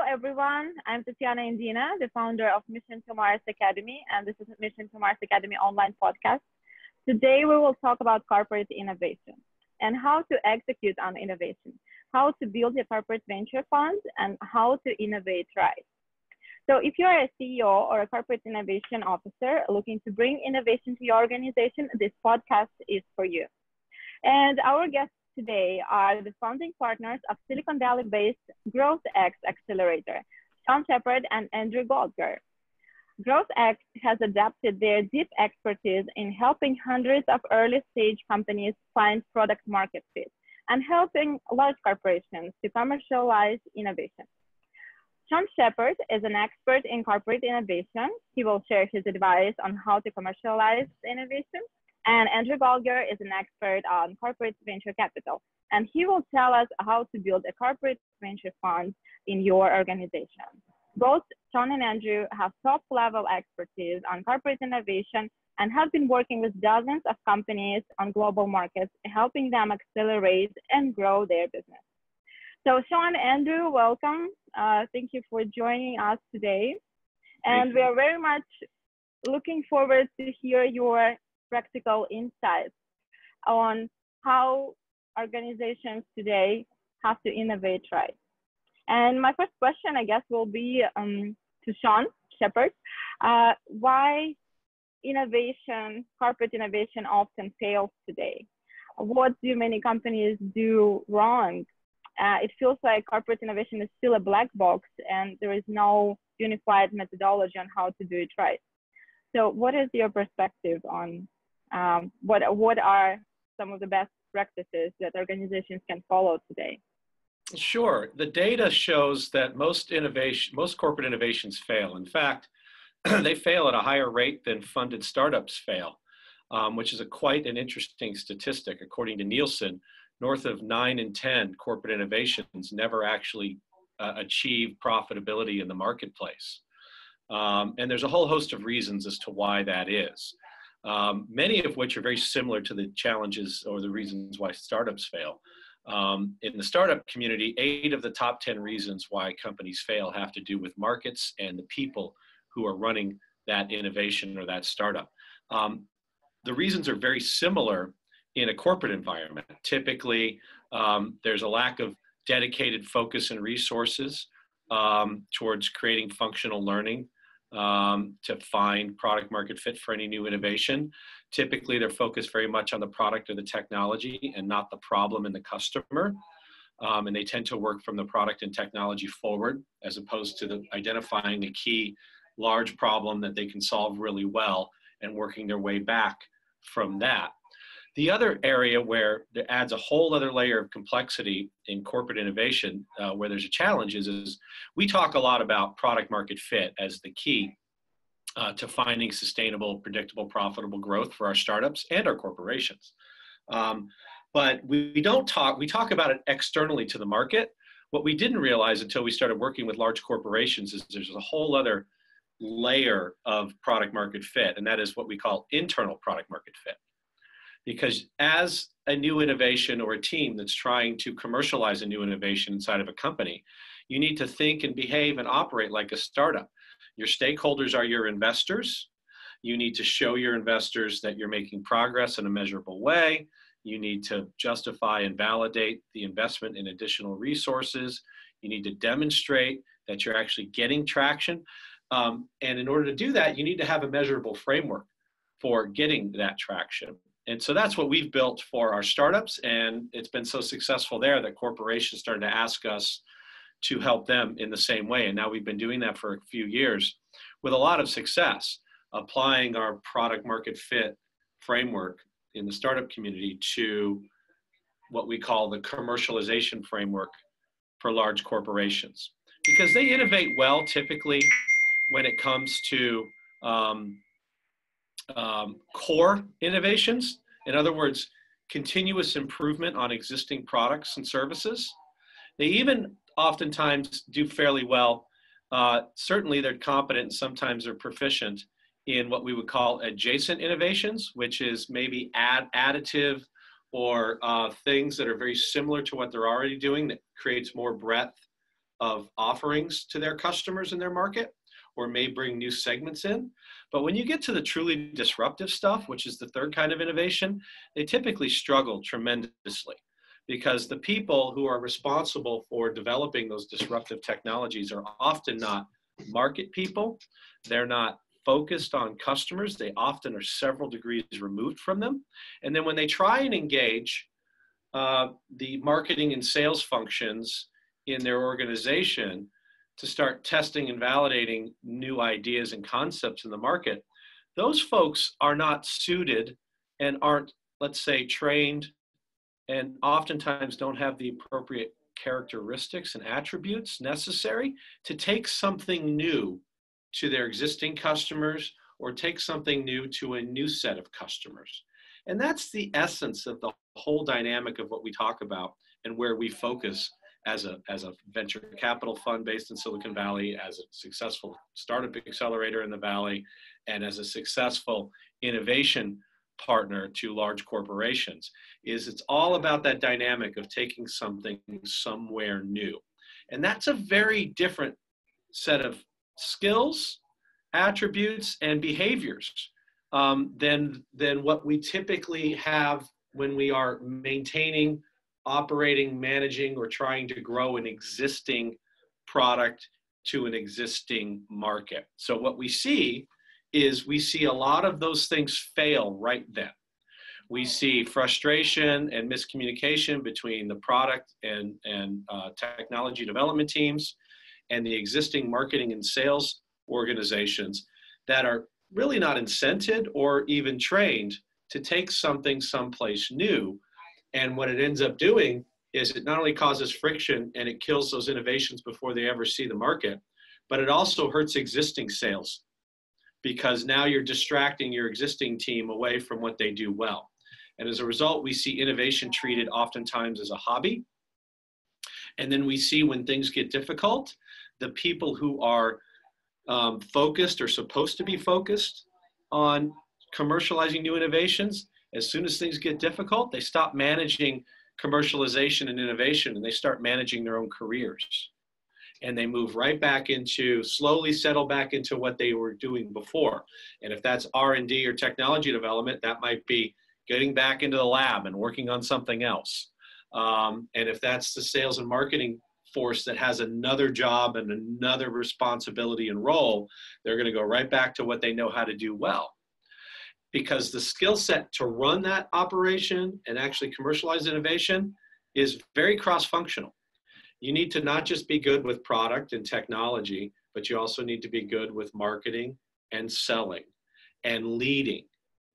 everyone. I'm Tatiana Indina, the founder of Mission2Mars.Academy, and this is Mission2Mars.Academy online podcast. Today, we will talk about corporate innovation and how to execute on innovation, how to build a corporate venture fund, and how to innovate right. So if you're a CEO or a corporate innovation officer looking to bring innovation to your organization, this podcast is for you. And our guests today are the founding partners of Silicon Valley-based GrowthX Accelerator, Sheppard and Andrew Goldner. GrowthX has adapted their deep expertise in helping hundreds of early-stage companies find product market fit and helping large corporations to commercialize innovation. Sheppard is an expert in corporate innovation. He will share his advice on how to commercialize innovation. And Andrew Goldner is an expert on corporate venture capital. And he will tell us how to build a corporate venture fund in your organization. Both Sean and Andrew have top-level expertise on corporate innovation and have been working with dozens of companies on global markets, helping them accelerate and grow their business. So Sean, Andrew, welcome. Thank you for joining us today. And we are very much looking forward to hear your practical insights on how organizations today have to innovate right. And my first question, I guess, will be to Sean Sheppard. Why corporate innovation often fails today? What do many companies do wrong? It feels like corporate innovation is still a black box and there is no unified methodology on how to do it right. So what is your perspective on what are some of the best practices that organizations can follow today? Sure. The data shows that most corporate innovations fail. In fact, they fail at a higher rate than funded startups fail, which is quite an interesting statistic. According to Nielsen, north of 9 in 10 corporate innovations never actually achieve profitability in the marketplace. And there's a whole host of reasons as to why that is, many of which are very similar to the challenges or the reasons why startups fail. In the startup community, 8 of the top 10 reasons why companies fail have to do with markets and the people who are running that innovation or that startup. The reasons are very similar in a corporate environment. Typically, there's a lack of dedicated focus and resources towards creating functional learning to find product market fit for any new innovation. Typically, they're focused very much on the product or the technology and not the problem and the customer. And they tend to work from the product and technology forward as opposed to identifying a key large problem that they can solve really well and working their way back from that. The other area where it adds a whole other layer of complexity in corporate innovation, where there's a challenge is we talk a lot about product market fit as the key to finding sustainable, predictable, profitable growth for our startups and our corporations. But we talk about it externally to the market. What we didn't realize until we started working with large corporations is there's a whole other layer of product market fit, and that is what we call internal product market fit. Because as a new innovation or a team that's trying to commercialize a new innovation inside of a company, you need to think and behave and operate like a startup. Your stakeholders are your investors. You need to show your investors that you're making progress in a measurable way. You need to justify and validate the investment in additional resources. You need to demonstrate that you're actually getting traction. And in order to do that, you need to have a measurable framework for getting that traction. And so that's what we've built for our startups, and it's been so successful there that corporations started to ask us to help them in the same way. And now we've been doing that for a few years with a lot of success, applying our product market fit framework in the startup community to what we call the commercialization framework for large corporations. Because they innovate well typically when it comes to core innovations. In other words, continuous improvement on existing products and services. They even oftentimes do fairly well. Certainly they're competent and sometimes they're proficient in what we would call adjacent innovations, which is maybe additive or things that are very similar to what they're already doing that creates more breadth of offerings to their customers in their market, or may bring new segments in. But when you get to the truly disruptive stuff, which is the third kind of innovation, they typically struggle tremendously, because the people who are responsible for developing those disruptive technologies are often not market people. They're not focused on customers. They often are several degrees removed from them. And then when they try and engage the marketing and sales functions in their organization to start testing and validating new ideas and concepts in the market, those folks are not suited and aren't, let's say, trained, and oftentimes don't have the appropriate characteristics and attributes necessary to take something new to their existing customers or take something new to a new set of customers. And that's the essence of the whole dynamic of what we talk about and where we focus as a venture capital fund based in Silicon Valley, as a successful startup accelerator in the Valley, and as a successful innovation partner to large corporations. Is it's all about that dynamic of taking something somewhere new. And that's a very different set of skills, attributes, and behaviors than what we typically have when we are maintaining, operating, managing, or trying to grow an existing product to an existing market. So what we see is we see a lot of those things fail right then. We see frustration and miscommunication between the product and technology development teams and the existing marketing and sales organizations that are really not incented or even trained to take something someplace new. And what it ends up doing is it not only causes friction and it kills those innovations before they ever see the market, but it also hurts existing sales, because now you're distracting your existing team away from what they do well. And as a result, we see innovation treated oftentimes as a hobby. And then we see when things get difficult, the people who are focused or supposed to be focused on commercializing new innovations, as soon as things get difficult, they stop managing commercialization and innovation and they start managing their own careers. And they move right back into, slowly settle back into what they were doing before. And if that's R&D or technology development, that might be getting back into the lab and working on something else. And if that's the sales and marketing force that has another job and another responsibility and role, they're going to go right back to what they know how to do well. Because the skill set to run that operation and actually commercialize innovation is very cross-functional. You need to not just be good with product and technology, but you also need to be good with marketing and selling and leading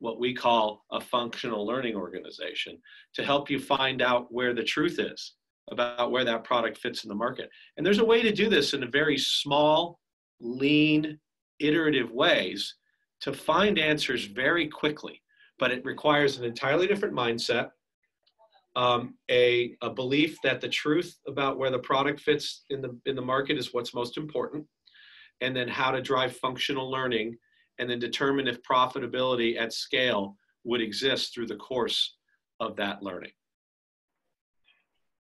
what we call a functional learning organization to help you find out where the truth is about where that product fits in the market. And there's a way to do this in a very small, lean, iterative ways to find answers very quickly, but it requires an entirely different mindset, a belief that the truth about where the product fits in the market is what's most important, and then how to drive functional learning, and then determine if profitability at scale would exist through the course of that learning.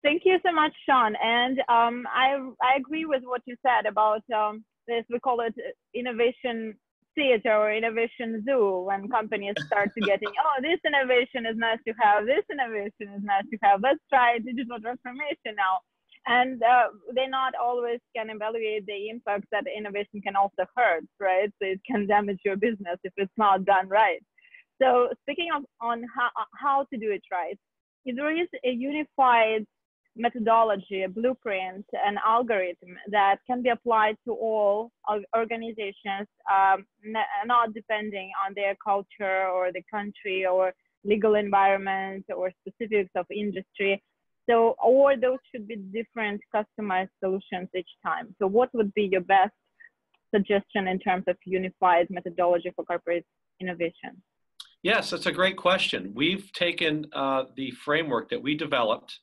Thank you so much, Sean. And I agree with what you said about this, we call it innovation theater or innovation zoo, when companies start to getting, oh, this innovation is nice to have, this innovation is nice to have, let's try digital transformation now. And they not always can evaluate the impact that innovation can also hurt, right? So it can damage your business if it's not done right. So speaking of on how to do it right, if there is a unified methodology, a blueprint, an algorithm that can be applied to all organizations, not depending on their culture or the country or legal environment or specifics of industry. So, or those should be different customized solutions each time. So what would be your best suggestion in terms of unified methodology for corporate innovation? Yes, that's a great question. We've taken the framework that we developed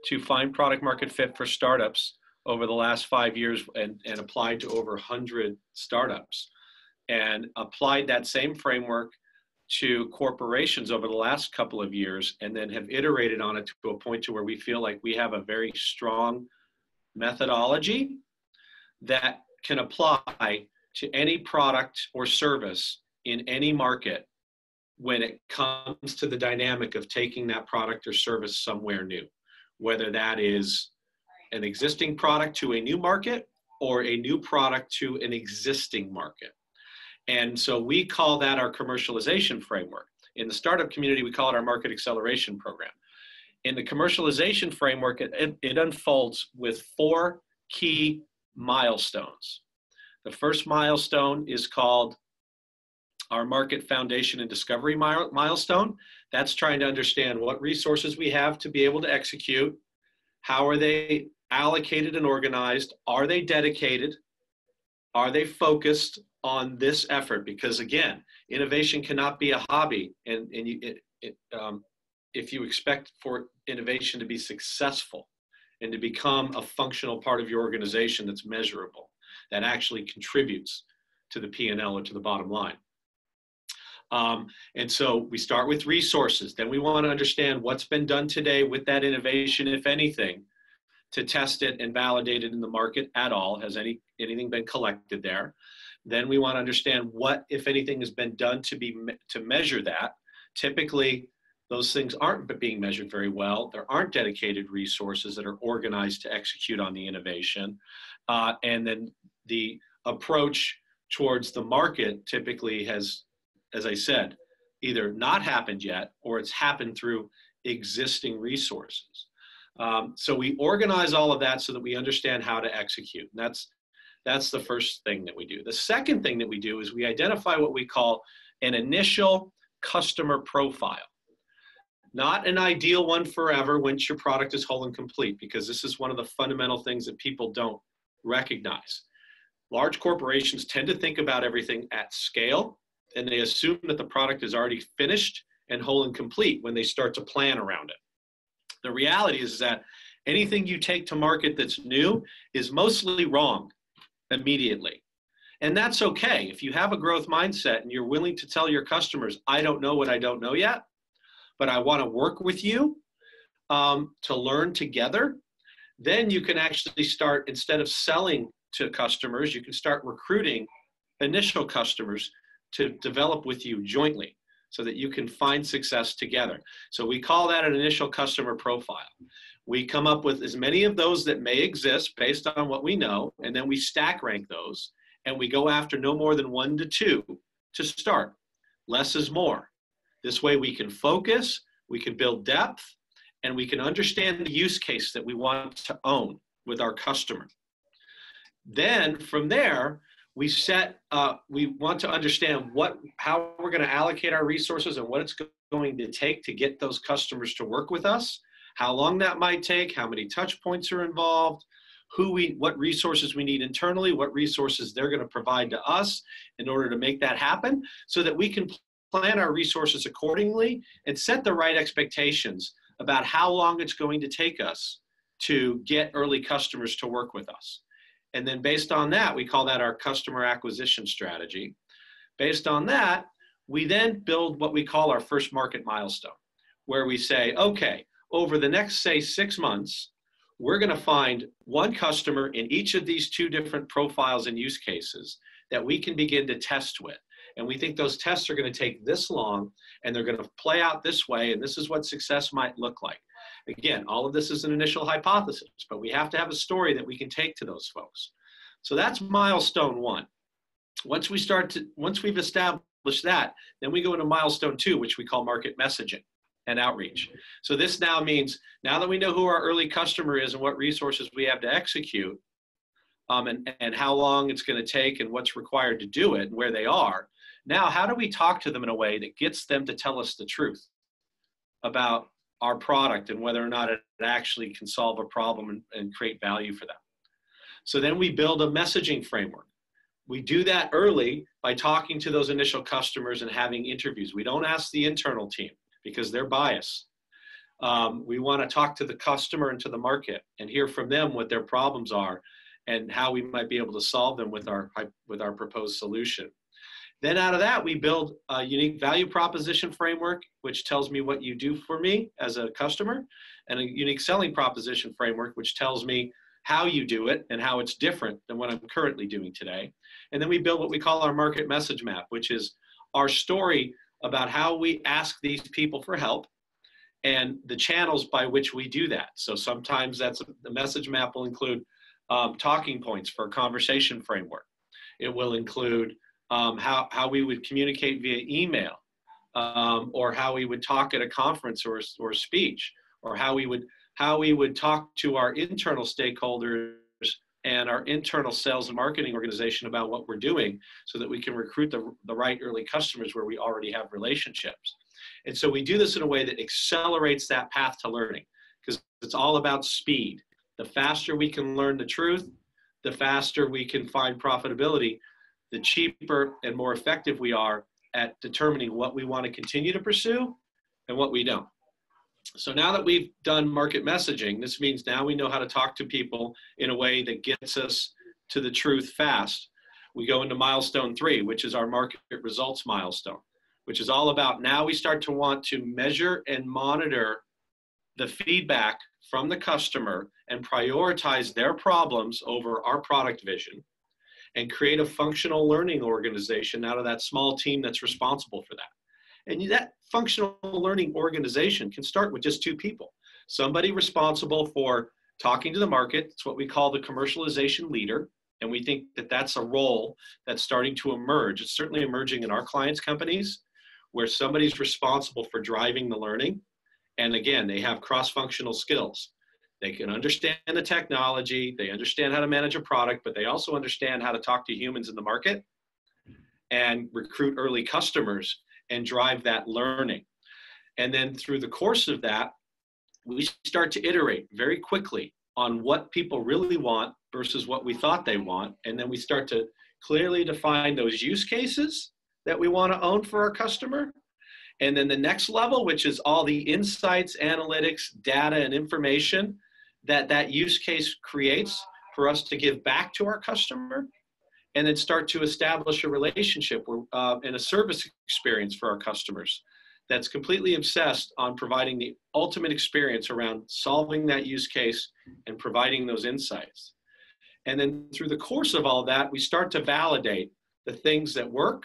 to find product market fit for startups over the last 5 years and applied to over 100 startups, and applied that same framework to corporations over the last couple of years, and then have iterated on it to a point to where we feel like we have a very strong methodology that can apply to any product or service in any market when it comes to the dynamic of taking that product or service somewhere new, whether that is an existing product to a new market or a new product to an existing market. And so we call that our commercialization framework. In the startup community, we call it our market acceleration program. In the commercialization framework, it unfolds with 4 key milestones. The first milestone is called our market foundation and discovery milestone. That's trying to understand what resources we have to be able to execute. How are they allocated and organized? Are they dedicated? Are they focused on this effort? Because again, innovation cannot be a hobby. And if you expect for innovation to be successful and to become a functional part of your organization that's measurable, that actually contributes to the P&L or to the bottom line. And so we start with resources. Then we want to understand what's been done today with that innovation, if anything, to test it and validate it in the market at all. Has anything been collected there? Then we want to understand what, if anything, has been done to measure that. Typically, those things aren't being measured very well. There aren't dedicated resources that are organized to execute on the innovation. And then the approach towards the market typically has, as I said, either not happened yet or it's happened through existing resources. So we organize all of that so that we understand how to execute. And that's the first thing that we do. The second thing that we do is we identify what we call an initial customer profile. Not an ideal one forever once your product is whole and complete, because this is one of the fundamental things that people don't recognize. Large corporations tend to think about everything at scale, and they assume that the product is already finished and whole and complete when they start to plan around it. The reality is that anything you take to market that's new is mostly wrong immediately. And that's okay. If you have a growth mindset and you're willing to tell your customers, I don't know what I don't know yet, but I want to work with you to learn together, then you can actually start, instead of selling to customers, you can start recruiting initial customers to develop with you jointly so that you can find success together. So we call that an initial customer profile. We come up with as many of those that may exist based on what we know, and then we stack rank those, and we go after no more than 1 to 2 to start. Less is more. This way we can focus, we can build depth, and we can understand the use case that we want to own with our customer. Then from there, we want to understand how we're going to allocate our resources and what it's going to take to get those customers to work with us, how long that might take, how many touch points are involved, what resources we need internally, what resources they're going to provide to us in order to make that happen, so that we can plan our resources accordingly and set the right expectations about how long it's going to take us to get early customers to work with us. And then based on that, we call that our customer acquisition strategy. Based on that, we then build what we call our first market milestone, where we say, okay, over the next, say, 6 months, we're going to find one customer in each of these 2 different profiles and use cases that we can begin to test with. And we think those tests are going to take this long, and they're going to play out this way, and this is what success might look like. Again, all of this is an initial hypothesis, but we have to have a story that we can take to those folks. So that's milestone 1. Once we've established that, then we go into milestone 2, which we call market messaging and outreach. So this now means, now that we know who our early customer is and what resources we have to execute, and how long it's going to take and what's required to do it and where they are, now how do we talk to them in a way that gets them to tell us the truth about our product and whether or not it actually can solve a problem and create value for them? So then we build a messaging framework. We do that early by talking to those initial customers and having interviews. We don't ask the internal team because they're biased. We want to talk to the customer and to the market and hear from them what their problems are and how we might be able to solve them with our proposed solution. Then out of that, we build a unique value proposition framework, which tells me what you do for me as a customer, and a unique selling proposition framework, which tells me how you do it and how it's different than what I'm currently doing today. And then we build what we call our market message map, which is our story about how we ask these people for help and the channels by which we do that. So sometimes the message map will include talking points for a conversation framework. It will include how we would communicate via email, or how we would talk at a conference or speech, or how we would talk to our internal stakeholders and our internal sales and marketing organization about what we're doing so that we can recruit the right early customers where we already have relationships. And so we do this in a way that accelerates that path to learning, because it's all about speed. The faster we can learn the truth, the faster we can find profitability, the cheaper and more effective we are at determining what we want to continue to pursue and what we don't. So now that we've done market messaging, this means now we know how to talk to people in a way that gets us to the truth fast. We go into milestone 3, which is our market results milestone, which is all about now we start to want to measure and monitor the feedback from the customer and prioritize their problems over our product vision and create a functional learning organization out of that small team that's responsible for that. And that functional learning organization can start with just 2 people. Somebody responsible for talking to the market. It's what we call the commercialization leader. And we think that that's a role that's starting to emerge. It's certainly emerging in our clients' companies where somebody's responsible for driving the learning. And again, they have cross-functional skills. They can understand the technology, they understand how to manage a product, but they also understand how to talk to humans in the market and recruit early customers and drive that learning. And then through the course of that, we start to iterate very quickly on what people really want versus what we thought they want. And then we start to clearly define those use cases that we want to own for our customer. And then the next level, which is all the insights, analytics, data, and information that use case creates for us to give back to our customer, and then start to establish a relationship and a service experience for our customers that's completely obsessed on providing the ultimate experience around solving that use case and providing those insights. And then through the course of all that, we start to validate the things that work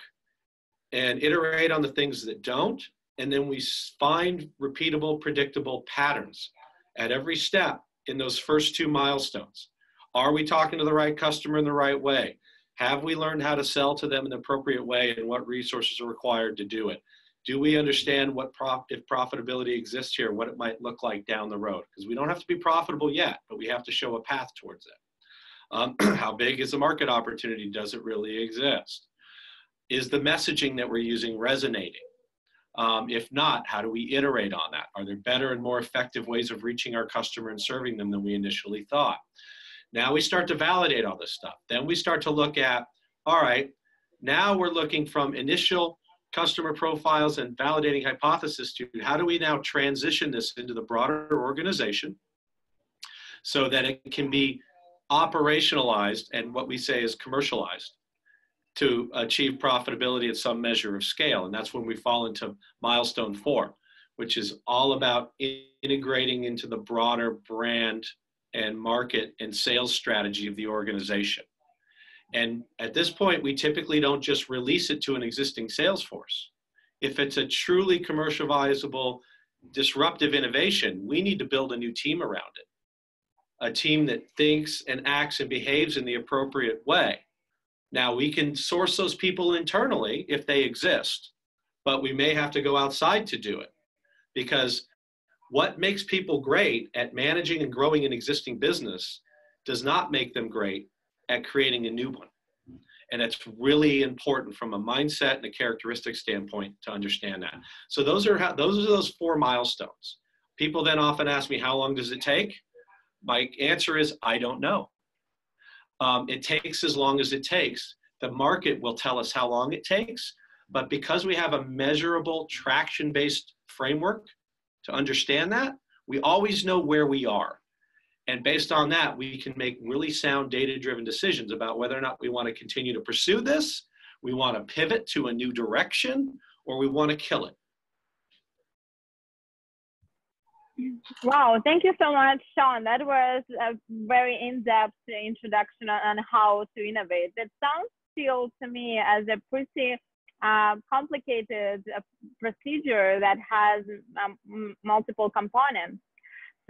and iterate on the things that don't. And then we find repeatable, predictable patterns at every step in those first 2 milestones. Are we talking to the right customer in the right way? Have we learned how to sell to them in the appropriate way and what resources are required to do it? Do we understand if profitability exists here, what it might look like down the road? Because we don't have to be profitable yet, but we have to show a path towards it. How big is the market opportunity? Does it really exist? Is the messaging that we're using resonating? If not, how do we iterate on that? Are there better and more effective ways of reaching our customer and serving them than we initially thought? Now we start to validate all this stuff. Then we start to look at, all right, now we're looking from initial customer profiles and validating hypothesis to how do we now transition this into the broader organization so that it can be operationalized and what we say is commercialized to achieve profitability at some measure of scale. And that's when we fall into milestone 4, which is all about integrating into the broader brand and market and sales strategy of the organization. And at this point, we typically don't just release it to an existing sales force. If it's a truly commercializable, disruptive innovation, we need to build a new team around it. A team that thinks and acts and behaves in the appropriate way. Now, we can source those people internally if they exist, but we may have to go outside to do it. Because what makes people great at managing and growing an existing business does not make them great at creating a new one. And it's really important from a mindset and a characteristic standpoint to understand that. So those are those 4 milestones. People then often ask me, how long does it take? My answer is, I don't know. It takes as long as it takes. The market will tell us how long it takes, but because we have a measurable traction-based framework to understand that, we always know where we are. And based on that, we can make really sound data-driven decisions about whether or not we want to continue to pursue this, we want to pivot to a new direction, or we want to kill it. Wow, thank you so much, Sean. That was a very in-depth introduction on how to innovate. That sounds still to me as a pretty complicated procedure that has multiple components.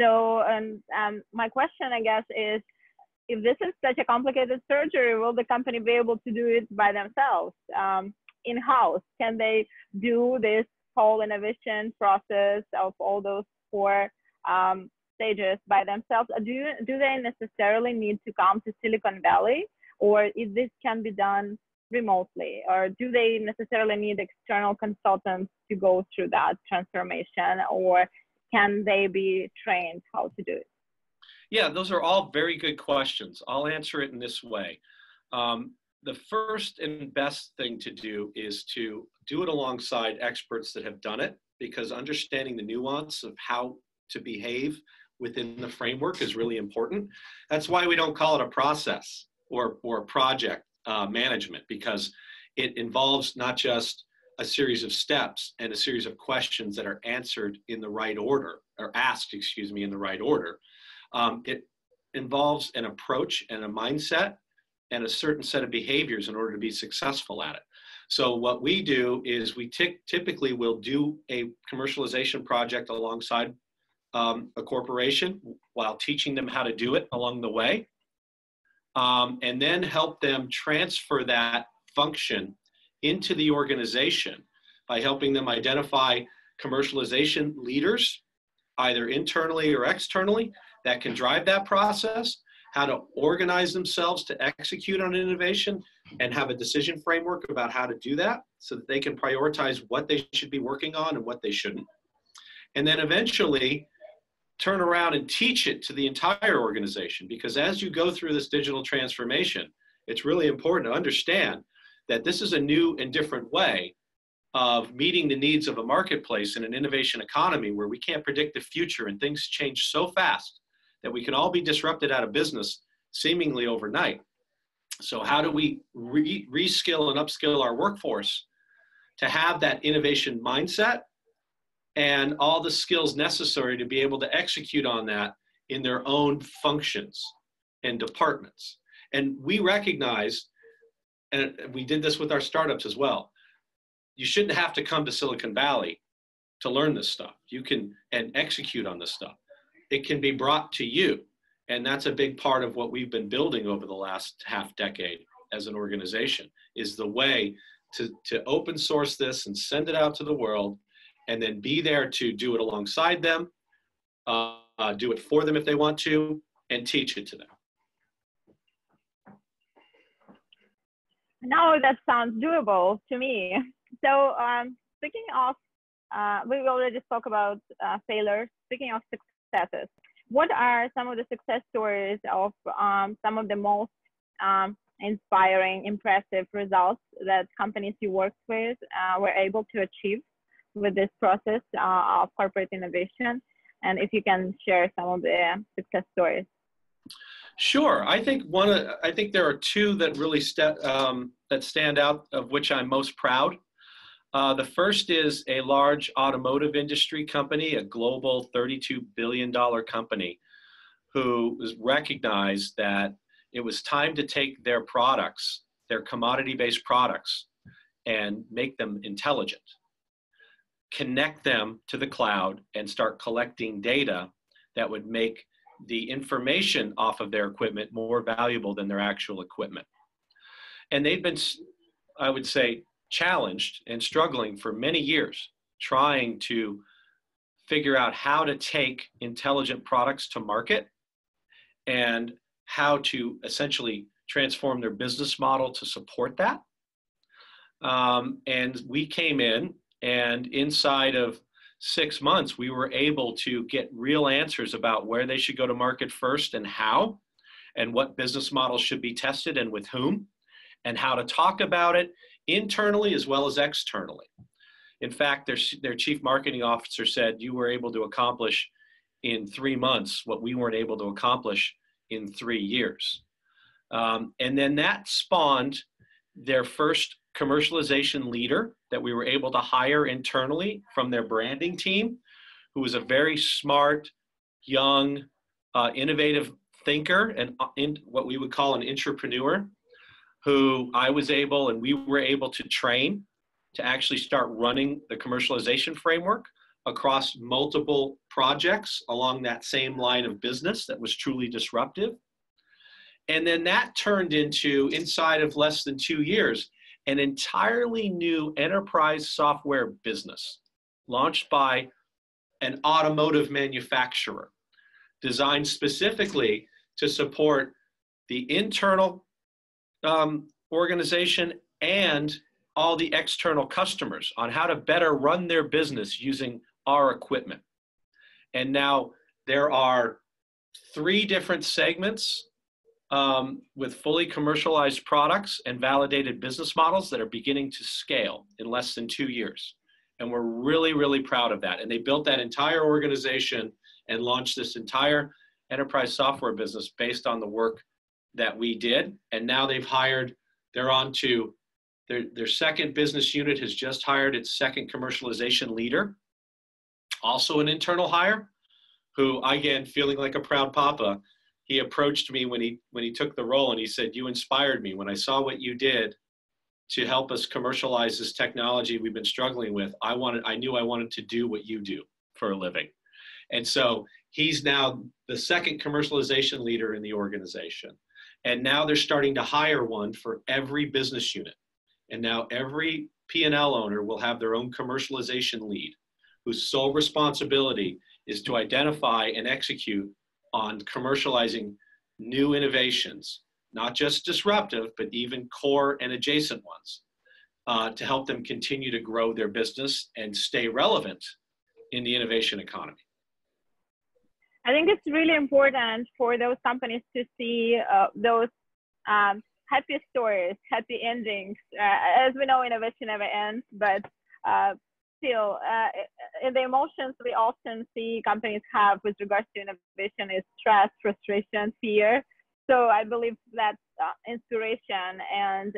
So my question, I guess, is if this is such a complicated surgery, will the company be able to do it by themselves in-house? Can they do this whole innovation process of all those four stages by themselves? Do they necessarily need to come to Silicon Valley, or if this can be done remotely, or do they necessarily need external consultants to go through that transformation, or can they be trained how to do it? Yeah, those are all very good questions. I'll answer it in this way. The first and best thing to do is to do it alongside experts that have done it, because understanding the nuance of how to behave within the framework is really important. That's why we don't call it a process or project management, because it involves not just a series of steps and a series of questions that are answered in the right order, or asked, excuse me, in the right order. It involves an approach and a mindset and a certain set of behaviors in order to be successful at it. So what we do is we typically will do a commercialization project alongside a corporation while teaching them how to do it along the way, and then help them transfer that function into the organization by helping them identify commercialization leaders, either internally or externally, that can drive that process, how to organize themselves to execute on innovation, and have a decision framework about how to do that so that they can prioritize what they should be working on and what they shouldn't. And then eventually turn around and teach it to the entire organization, because as you go through this digital transformation, it's really important to understand that this is a new and different way of meeting the needs of a marketplace in an innovation economy where we can't predict the future and things change so fast that we can all be disrupted out of business seemingly overnight. So how do we reskill and upskill our workforce to have that innovation mindset and all the skills necessary to be able to execute on that in their own functions and departments? And we recognize, and we did this with our startups as well, you shouldn't have to come to Silicon Valley to learn this stuff. You can and execute on this stuff. It can be brought to you. And that's a big part of what we've been building over the last half decade as an organization, is the way to open source this and send it out to the world, and then be there to do it alongside them, do it for them if they want to, and teach it to them. No, that sounds doable to me. So speaking of, we already spoke about failures. Speaking of successes, what are some of the success stories of some of the most inspiring, impressive results that companies you worked with were able to achieve with this process of corporate innovation? And if you can share some of the success stories. Sure. I think there are two that really that stand out, of which I'm most proud. The first is a large automotive industry company, a global $32 billion company, who was recognized that it was time to take their products, their commodity-based products, and make them intelligent, connect them to the cloud, and start collecting data that would make the information off of their equipment more valuable than their actual equipment. And they've been, I would say, challenged and struggling for many years, trying to figure out how to take intelligent products to market and how to essentially transform their business model to support that. And we came in, and inside of 6 months, we were able to get real answers about where they should go to market first and how, and what business models should be tested and with whom, and how to talk about it internally as well as externally. In fact, their chief marketing officer said, you were able to accomplish in 3 months what we weren't able to accomplish in 3 years. And then that spawned their first commercialization leader that we were able to hire internally from their branding team, who who was a very smart, young, innovative thinker and in what we would call an entrepreneur, who I was able and we were able to train to actually start running the commercialization framework across multiple projects along that same line of business that was truly disruptive. And then that turned into, inside of less than 2 years, an entirely new enterprise software business launched by an automotive manufacturer, designed specifically to support the internal organization and all the external customers on how to better run their business using our equipment. And now there are 3 different segments with fully commercialized products and validated business models that are beginning to scale in less than 2 years. And we're really, really proud of that. And they built that entire organization and launched this entire enterprise software business based on the work that we did. And now they've hired, they're on to their second business unit has just hired its second commercialization leader, also an internal hire, who, again, feeling like a proud papa, he approached me when he took the role and he said, "You inspired me. When I saw what you did to help us commercialize this technology we've been struggling with, I knew I wanted to do what you do for a living." And so he's now the second commercialization leader in the organization. And now they're starting to hire one for every business unit. And now every P&L owner will have their own commercialization lead, whose sole responsibility is to identify and execute on commercializing new innovations, not just disruptive, but even core and adjacent ones, to help them continue to grow their business and stay relevant in the innovation economy. I think it's really important for those companies to see those happy stories, happy endings. As we know, innovation never ends, but still, in the emotions we often see companies have with regards to innovation is stress, frustration, fear. So I believe that inspiration and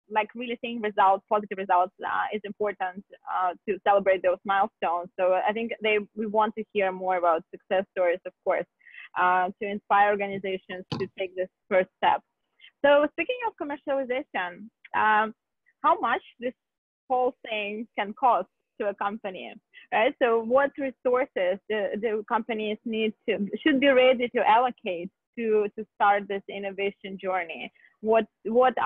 like really seeing results, positive results, is important to celebrate those milestones. So I think we want to hear more about success stories, of course, to inspire organizations to take this first step. So speaking of commercialization, how much this whole thing can cost to a company, right? So what resources do companies should be ready to allocate to start this innovation journey? What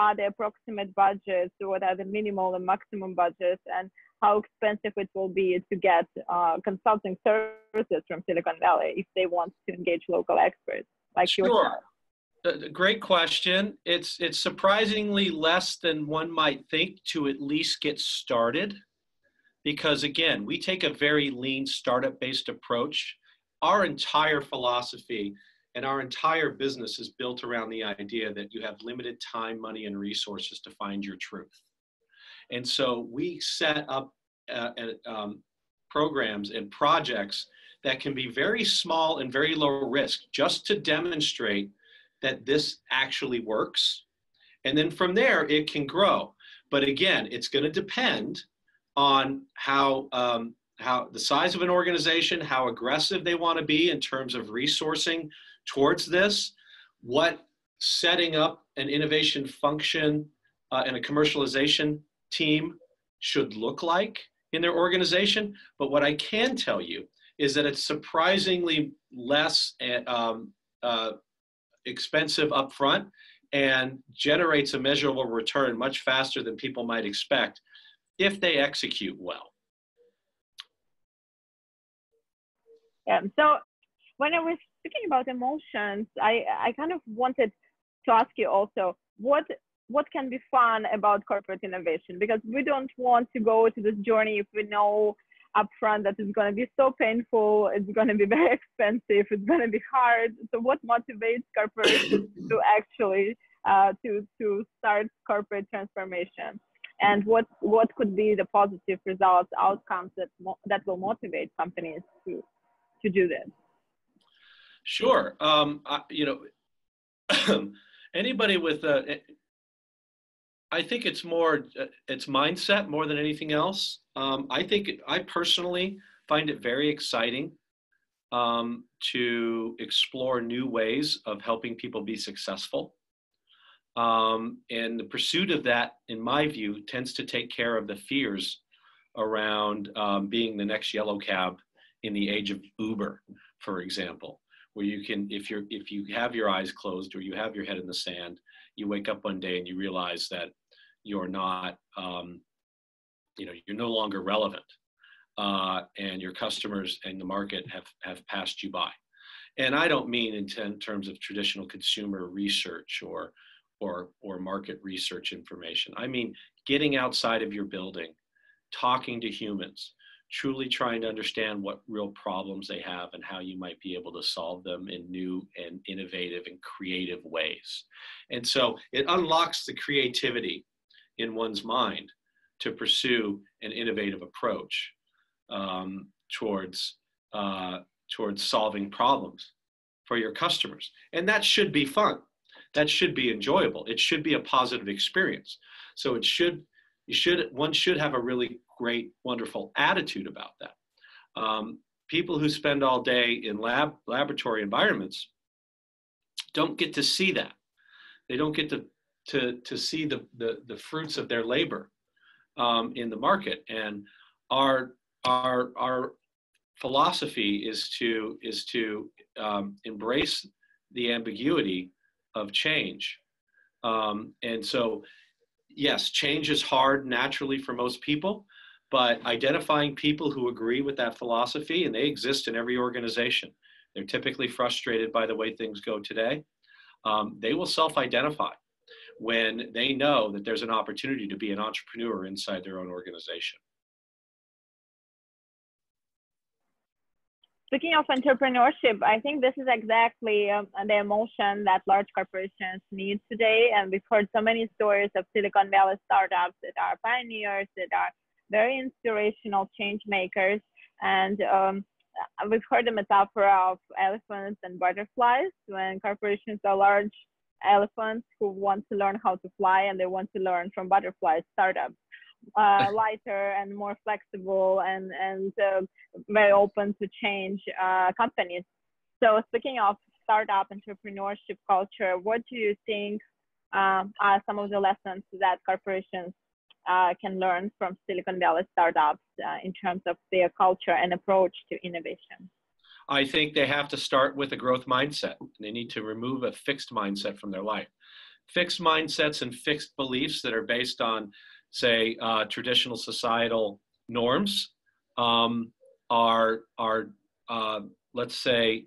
are the approximate budgets? What are the minimal and maximum budgets? And how expensive it will be to get consulting services from Silicon Valley if they want to engage local experts like yourself? Great question. It's surprisingly less than one might think to at least get started, because again, we take a very lean startup-based approach. Our entire philosophy and our entire business is built around the idea that you have limited time, money, and resources to find your truth. And so we set up programs and projects that can be very small and very low risk, just to demonstrate that this actually works. And then from there, it can grow. But again, it's going to depend on how the size of an organization, how aggressive they want to be in terms of resourcing towards this, what setting up an innovation function and a commercialization team should look like in their organization. But what I can tell you is that it's surprisingly less expensive upfront and generates a measurable return much faster than people might expect if they execute well. Yeah. So when I was speaking about emotions, I kind of wanted to ask you also, what can be fun about corporate innovation? Because we don't want to go to this journey if we know upfront that it's going to be so painful, it's going to be very expensive, it's going to be hard. So what motivates corporations to actually to start corporate transformation? And what could be the positive results, outcomes that will motivate companies to do this? Sure. Anybody with I think it's more, it's mindset more than anything else. I personally find it very exciting to explore new ways of helping people be successful. And the pursuit of that, in my view, tends to take care of the fears around being the next yellow cab in the age of Uber, for example, where you can, if you have your eyes closed or you have your head in the sand, you wake up one day and you realize that you're not, you're no longer relevant, and your customers and the market have passed you by. And I don't mean in terms of traditional consumer research or market research information. I mean, getting outside of your building, talking to humans, truly trying to understand what real problems they have and how you might be able to solve them in new and innovative and creative ways. And so it unlocks the creativity in one's mind to pursue an innovative approach towards solving problems for your customers. And that should be fun. That should be enjoyable. It should be a positive experience. So one should have a really great, wonderful attitude about that. People who spend all day in laboratory environments don't get to see that. They don't get to see the fruits of their labor in the market. And our philosophy is to embrace the ambiguity of change. And so, yes, change is hard naturally for most people, but identifying people who agree with that philosophy, and they exist in every organization. They're typically frustrated by the way things go today. They will self-identify when they know that there's an opportunity to be an entrepreneur inside their own organization. Speaking of entrepreneurship, I think this is exactly the emotion that large corporations need today. And we've heard so many stories of Silicon Valley startups that are pioneers, that are very inspirational change makers. And we've heard the metaphor of elephants and butterflies, when corporations are large elephants who want to learn how to fly, and they want to learn from butterfly startups. Lighter and more flexible and very open to change companies. So speaking of startup entrepreneurship culture, what do you think are some of the lessons that corporations can learn from Silicon Valley startups in terms of their culture and approach to innovation? I think they have to start with a growth mindset. They need to remove a fixed mindset from their life. Fixed mindsets and fixed beliefs that are based on, say, traditional societal norms are let's say,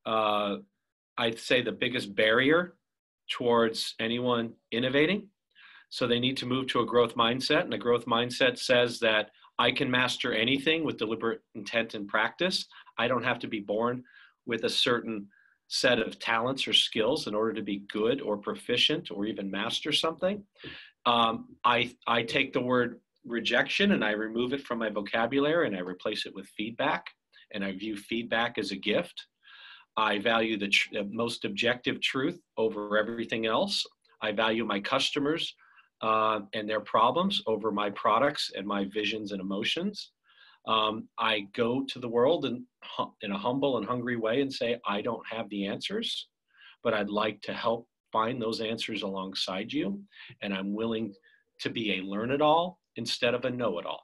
I'd say the biggest barrier towards anyone innovating. So they need to move to a growth mindset, and a growth mindset says that I can master anything with deliberate intent and practice. I don't have to be born with a certain set of talents or skills in order to be good or proficient or even master something. I take the word rejection and I remove it from my vocabulary and I replace it with feedback, and I view feedback as a gift. I value the most objective truth over everything else. I value my customers and their problems over my products and my visions and emotions. I go to the world in a humble and hungry way and say, I don't have the answers, but I'd like to help find those answers alongside you. And I'm willing to be a learn-it-all instead of a know-it-all.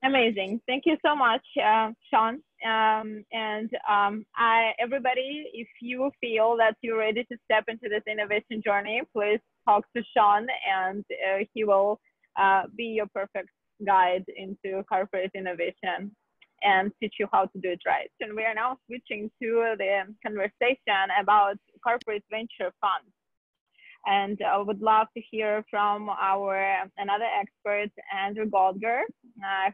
Amazing. Thank you so much, Sean. Everybody, if you feel that you're ready to step into this innovation journey, please talk to Sean, and he will be your perfect guide into corporate innovation and teach you how to do it right. And we are now switching to the conversation about corporate venture funds. And I would love to hear from another expert, Andrew Goldner,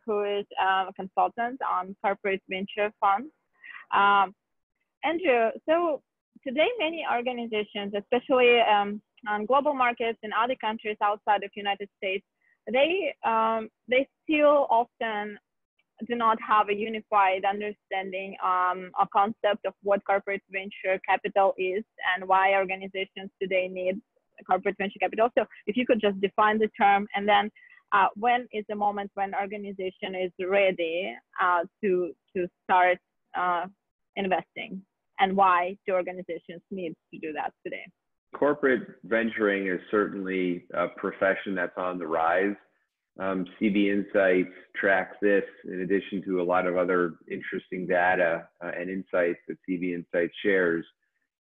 who is a consultant on corporate venture funds. Andrew, so today many organizations, especially on global markets in other countries outside of the United States, they still often do not have a unified understanding or concept of what corporate venture capital is and why organizations today need corporate venture capital. So if you could just define the term, and then When is the moment when organization is ready to start investing, and why do organizations need to do that today? Corporate venturing is certainly a profession that's on the rise. CB Insights tracks this in addition to a lot of other interesting data and insights that CB Insights shares.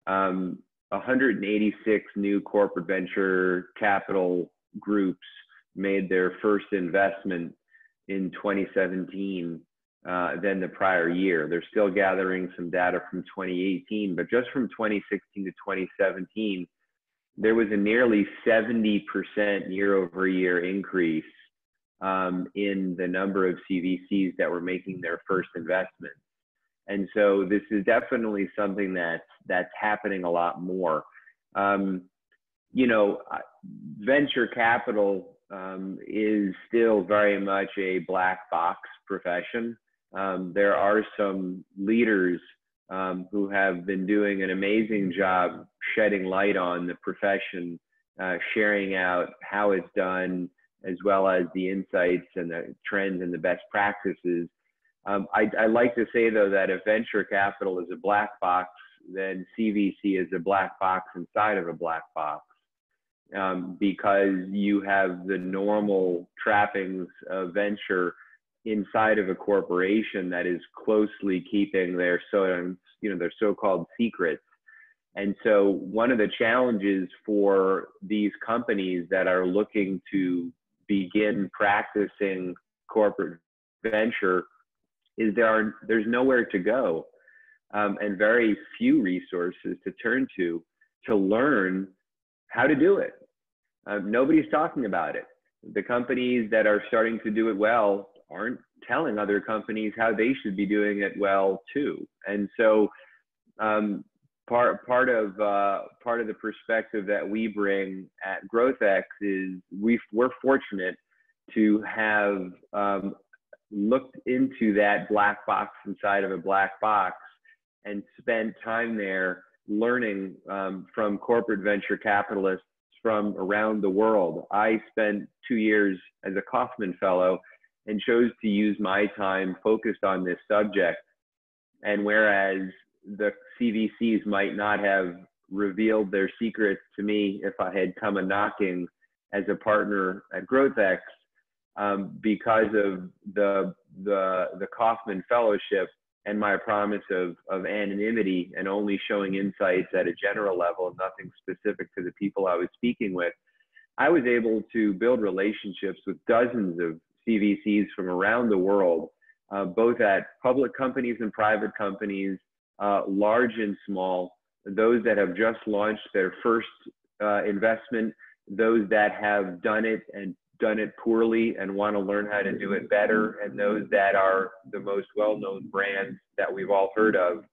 186 new corporate venture capital groups made their first investment in 2017 than the prior year. They're still gathering some data from 2018, but just from 2016 to 2017, there was a nearly 70% year-over-year increase in the number of CVCs that were making their first investment. And so this is definitely something that's happening a lot more. You know, venture capital is still very much a black box profession. There are some leaders who have been doing an amazing job shedding light on the profession, sharing out how it's done, as well as the insights and the trends and the best practices. I like to say, though, that if venture capital is a black box, then CVC is a black box inside of a black box, because you have the normal trappings of venture inside of a corporation that is closely keeping their so-called secrets. And so one of the challenges for these companies that are looking to begin practicing corporate venture is there's nowhere to go, and very few resources to turn to learn how to do it. Nobody's talking about it. The companies that are starting to do it well aren't telling other companies how they should be doing it well too. And so part of the perspective that we bring at GrowthX is we're fortunate to have looked into that black box inside of a black box and spent time there learning from corporate venture capitalists from around the world. I spent 2 years as a Kaufman Fellow and chose to use my time focused on this subject. And whereas the CVCs might not have revealed their secrets to me if I had come a-knocking as a partner at GrowthX, because of the Kaufman Fellowship and my promise of anonymity and only showing insights at a general level and nothing specific to the people I was speaking with, I was able to build relationships with dozens of CVCs from around the world, both at public companies and private companies, large and small, those that have just launched their first investment, those that have done it and done it poorly and want to learn how to do it better, and those that are the most well-known brands that we've all heard of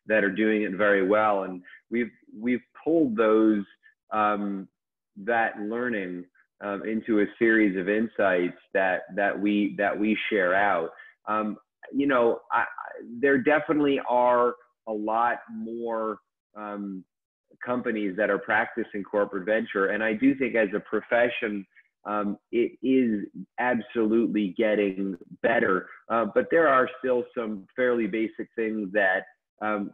that are doing it very well. And we've pulled those that learning into a series of insights that we share out. You know, there definitely are a lot more companies that are practicing corporate venture, and I do think as a profession it is absolutely getting better, but there are still some fairly basic things that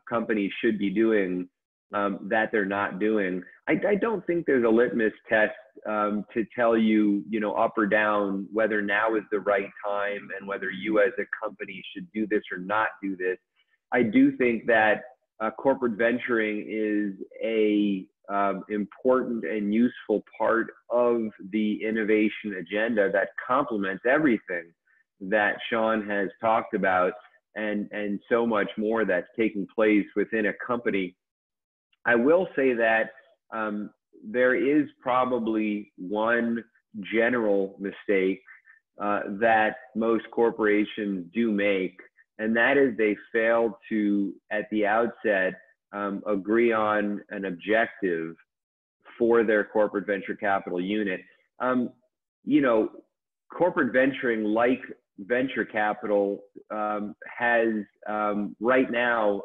companies should be doing that they're not doing. I don't think there's a litmus test to tell you, you know, up or down whether now is the right time and whether you as a company should do this or not do this. I do think that corporate venturing is a important and useful part of the innovation agenda that complements everything that Sean has talked about, and so much more that's taking place within a company. I will say that there is probably one general mistake that most corporations do make, and that is they fail to, at the outset, agree on an objective for their corporate venture capital unit. You know, corporate venturing, like venture capital, has right now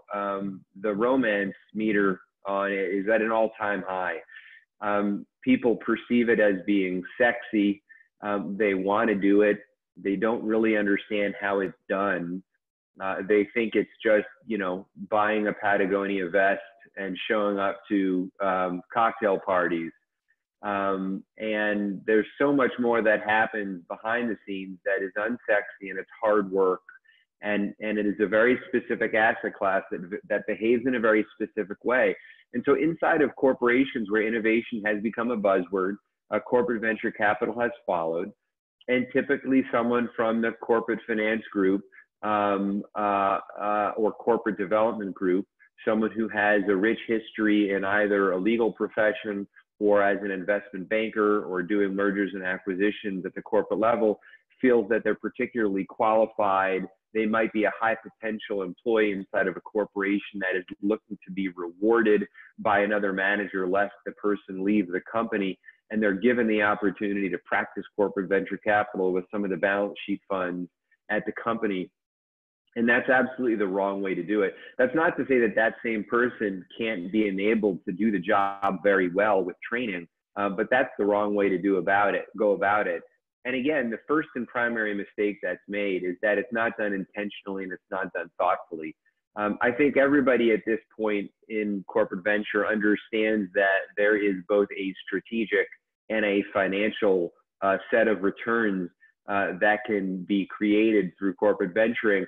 the romance meter on it is at an all-time high. People perceive it as being sexy. They want to do it. They don't really understand how it's done. They think it's just, you know, buying a Patagonia vest and showing up to cocktail parties. And there's so much more that happens behind the scenes that is unsexy, and it's hard work. And it is a very specific asset class that behaves in a very specific way. And so inside of corporations where innovation has become a buzzword, corporate venture capital has followed. And typically someone from the corporate finance group or corporate development group, someone who has a rich history in either a legal profession or as an investment banker or doing mergers and acquisitions at the corporate level, feels that they're particularly qualified. They might be a high potential employee inside of a corporation that is looking to be rewarded by another manager lest the person leave the company. And they're given the opportunity to practice corporate venture capital with some of the balance sheet funds at the company. And that's absolutely the wrong way to do it. That's not to say that that same person can't be enabled to do the job very well with training, but that's the wrong way to go about it. And again, the first and primary mistake that's made is that it's not done intentionally and it's not done thoughtfully. I think everybody at this point in corporate venture understands that there is both a strategic and a financial set of returns that can be created through corporate venturing.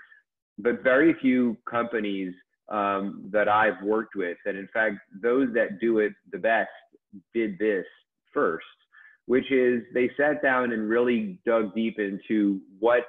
But very few companies that I've worked with, and in fact, those that do it the best did this first, which is they sat down and really dug deep into what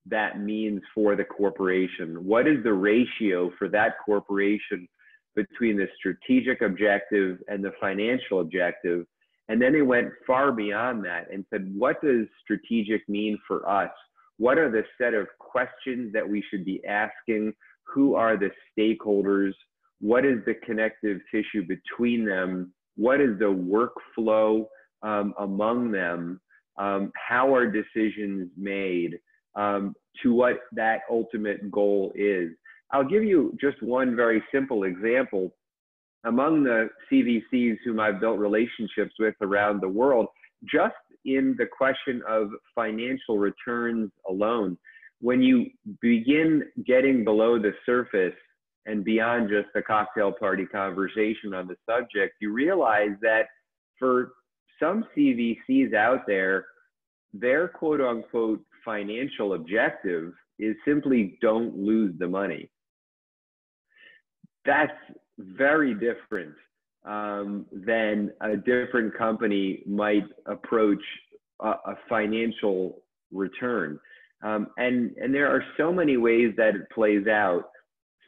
that means for the corporation. What is the ratio for that corporation between the strategic objective and the financial objective? And then they went far beyond that and said, what does strategic mean for us? What are the set of questions that we should be asking? Who are the stakeholders? What is the connective tissue between them? What is the workflow among them? How are decisions made to what that ultimate goal is? I'll give you just one very simple example. Among the CVCs whom I've built relationships with around the world, just in the question of financial returns alone, when you begin getting below the surface and beyond just a cocktail party conversation on the subject, you realize that for some CVCs out there, their quote unquote financial objective is simply don't lose the money. That's very different than a different company might approach a financial return. And there are so many ways that it plays out,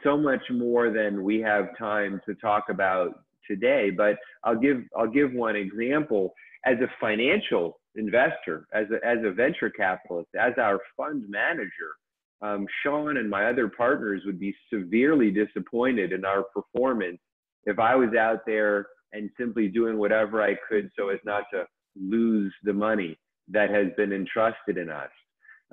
so much more than we have time to talk about today. But I'll give one example. As a financial investor, as a venture capitalist, as our fund manager, Sean and my other partners would be severely disappointed in our performance if I was out there and simply doing whatever I could so as not to lose the money that has been entrusted in us.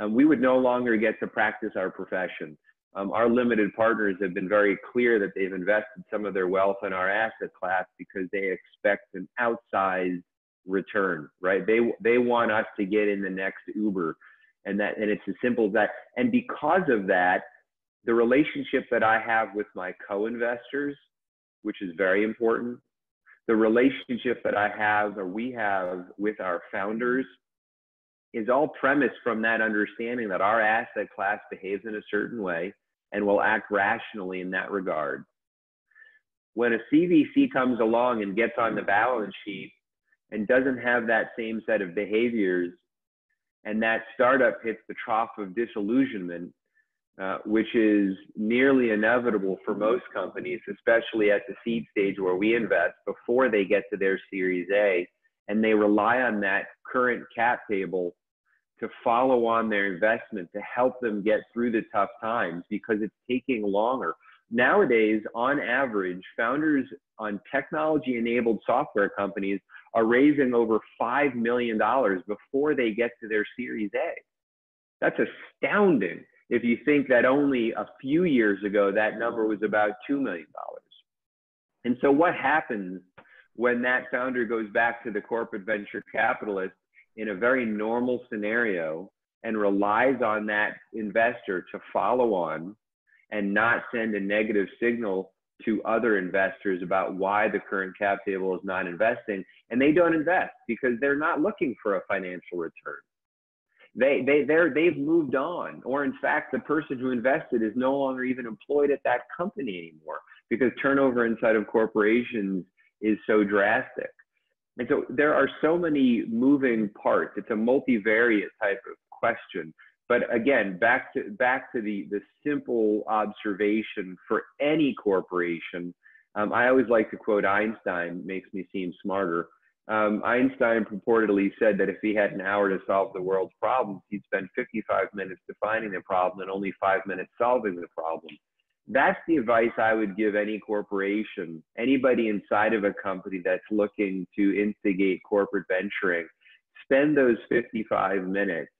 We would no longer get to practice our profession. Our limited partners have been very clear that they've invested some of their wealth in our asset class because they expect an outsized return, right? They want us to get in the next Uber, and it's as simple as that. And because of that, the relationship that I have with my co-investors, which is very important, the relationship that I have or we have with our founders is all premised from that understanding that our asset class behaves in a certain way and will act rationally in that regard. When a CVC comes along and gets on the balance sheet and doesn't have that same set of behaviors, and that startup hits the trough of disillusionment, which is nearly inevitable for most companies, especially at the seed stage where we invest before they get to their Series A, and they rely on that current cap table to follow on their investment to help them get through the tough times because it's taking longer. Nowadays, on average, founders on technology-enabled software companies are raising over $5 million before they get to their Series A. That's astounding if you think that only a few years ago, that number was about $2 million. And so what happens when that founder goes back to the corporate venture capitalist in a very normal scenario and relies on that investor to follow on and not send a negative signal to other investors about why the current cap table is not investing, and they don't invest because they're not looking for a financial return. They've moved on, or in fact, the person who invested is no longer even employed at that company anymore because turnover inside of corporations is so drastic. And so there are so many moving parts. It's a multivariate type of question. But again, back to the simple observation for any corporation. I always like to quote Einstein, makes me seem smarter. Einstein purportedly said that if he had an hour to solve the world's problems, he'd spend 55 minutes defining the problem and only 5 minutes solving the problem. That's the advice I would give any corporation, anybody inside of a company that's looking to instigate corporate venturing. Spend those 55 minutes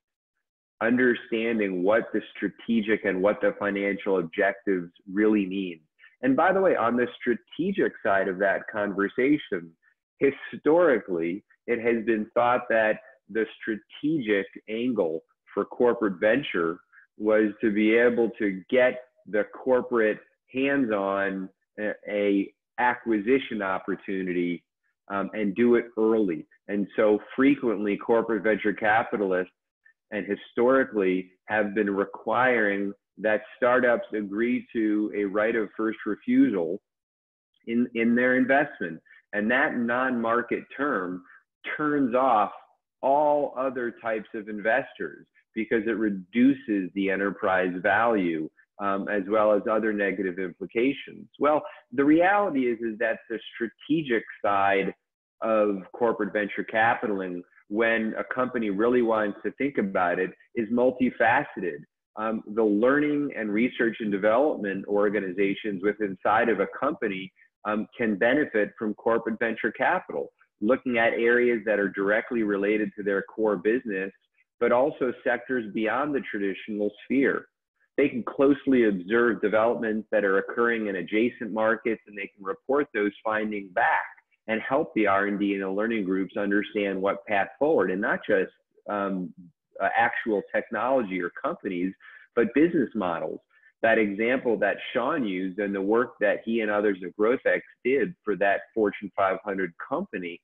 understanding what the strategic and what the financial objectives really mean. And by the way, on the strategic side of that conversation, historically, it has been thought that the strategic angle for corporate venture was to be able to get the corporate hands on a acquisition opportunity and do it early. And so frequently corporate venture capitalists and historically have been requiring that startups agree to a right of first refusal in their investment. And that non-market term turns off all other types of investors because it reduces the enterprise value as well as other negative implications. Well, the reality is that the strategic side of corporate venture capitaling, when a company really wants to think about it, is multifaceted. The learning and research and development organizations inside of a company can benefit from corporate venture capital, looking at areas that are directly related to their core business, but also sectors beyond the traditional sphere. They can closely observe developments that are occurring in adjacent markets, and they can report those findings back and help the R&D and the learning groups understand what path forward, and not just actual technology or companies, but business models. That example that Sean used and the work that he and others at GrowthX did for that Fortune 500 company,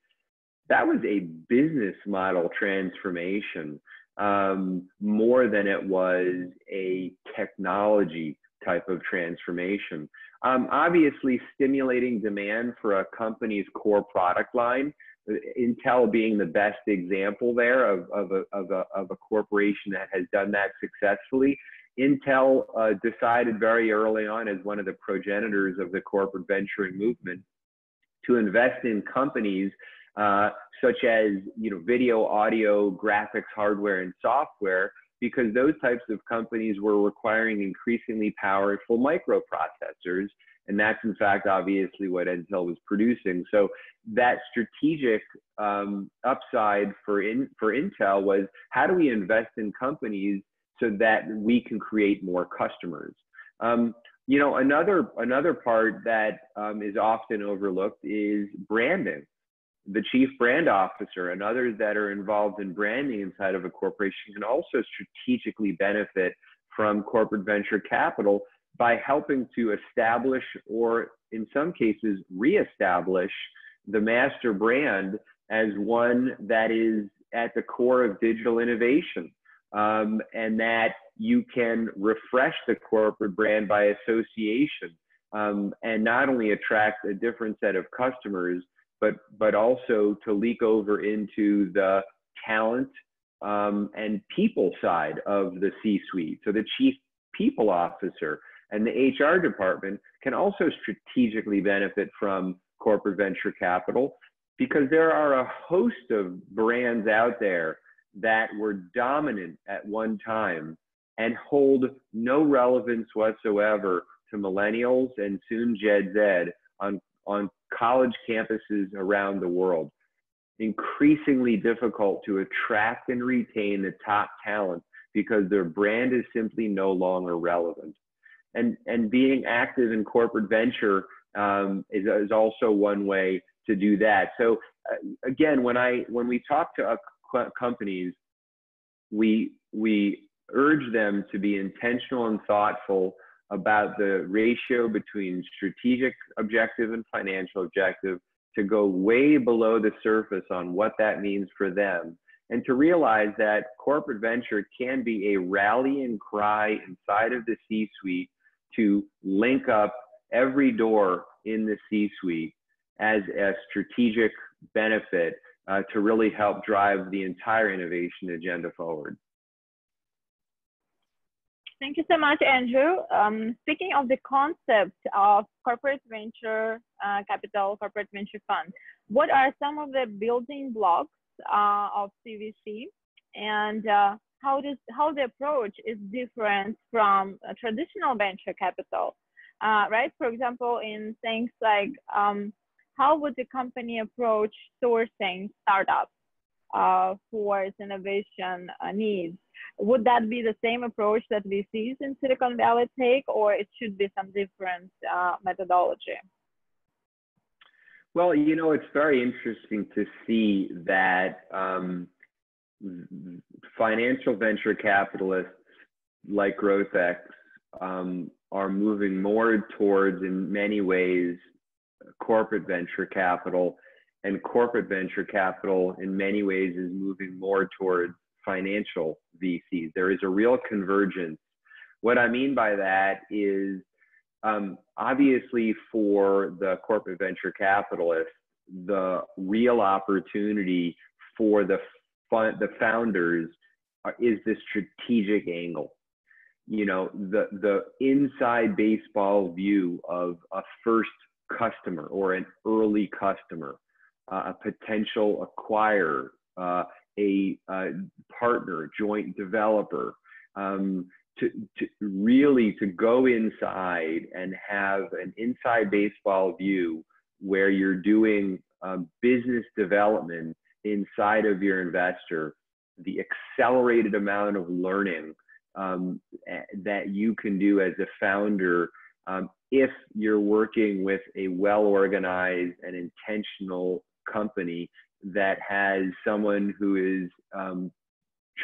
that was a business model transformation more than it was a technology type of transformation. Obviously, stimulating demand for a company's core product line, Intel being the best example there of a corporation that has done that successfully. Intel decided very early on, as one of the progenitors of the corporate venturing movement, to invest in companies such as video, audio, graphics, hardware, and software, because those types of companies were requiring increasingly powerful microprocessors. And that's, in fact, obviously what Intel was producing. So that strategic upside for Intel was, how do we invest in companies so that we can create more customers? Another part that is often overlooked is branding. The chief brand officer and others that are involved in branding inside of a corporation can also strategically benefit from corporate venture capital by helping to establish, or in some cases reestablish, the master brand as one that is at the core of digital innovation, and that you can refresh the corporate brand by association, and not only attract a different set of customers, but also to leak over into the talent and people side of the C-suite. So the chief people officer and the HR department can also strategically benefit from corporate venture capital, because there are a host of brands out there that were dominant at one time and hold no relevance whatsoever to millennials and soon Gen Z on college campuses around the world. Increasingly difficult to attract and retain the top talent because their brand is simply no longer relevant. And being active in corporate venture is also one way to do that. So again, when we talk to a companies, we urge them to be intentional and thoughtful about the ratio between strategic objective and financial objective, to go way below the surface on what that means for them, and to realize that corporate venture can be a rallying cry inside of the C-suite to link up every door in the C-suite as a strategic benefit to really help drive the entire innovation agenda forward. Thank you so much, Andrew. Speaking of the concept of corporate venture capital, corporate venture fund, what are some of the building blocks of CVC, and how the approach is different from traditional venture capital, right? For example, in things like how would the company approach sourcing startups for its innovation needs? Would that be the same approach that VCs in Silicon Valley take, or it should be some different methodology? Well, you know, it's very interesting to see that financial venture capitalists like GrowthX are moving more towards, in many ways, corporate venture capital, and corporate venture capital in many ways is moving more towards financial VCs. There is a real convergence. What I mean by that is, obviously for the corporate venture capitalists, the real opportunity for the founders is the strategic angle. You know, the inside baseball view of a first customer or an early customer, a potential acquirer, a partner, joint developer, to really go inside and have an inside baseball view where you're doing business development inside of your investor, the accelerated amount of learning that you can do as a founder if you're working with a well-organized and intentional company that has someone who is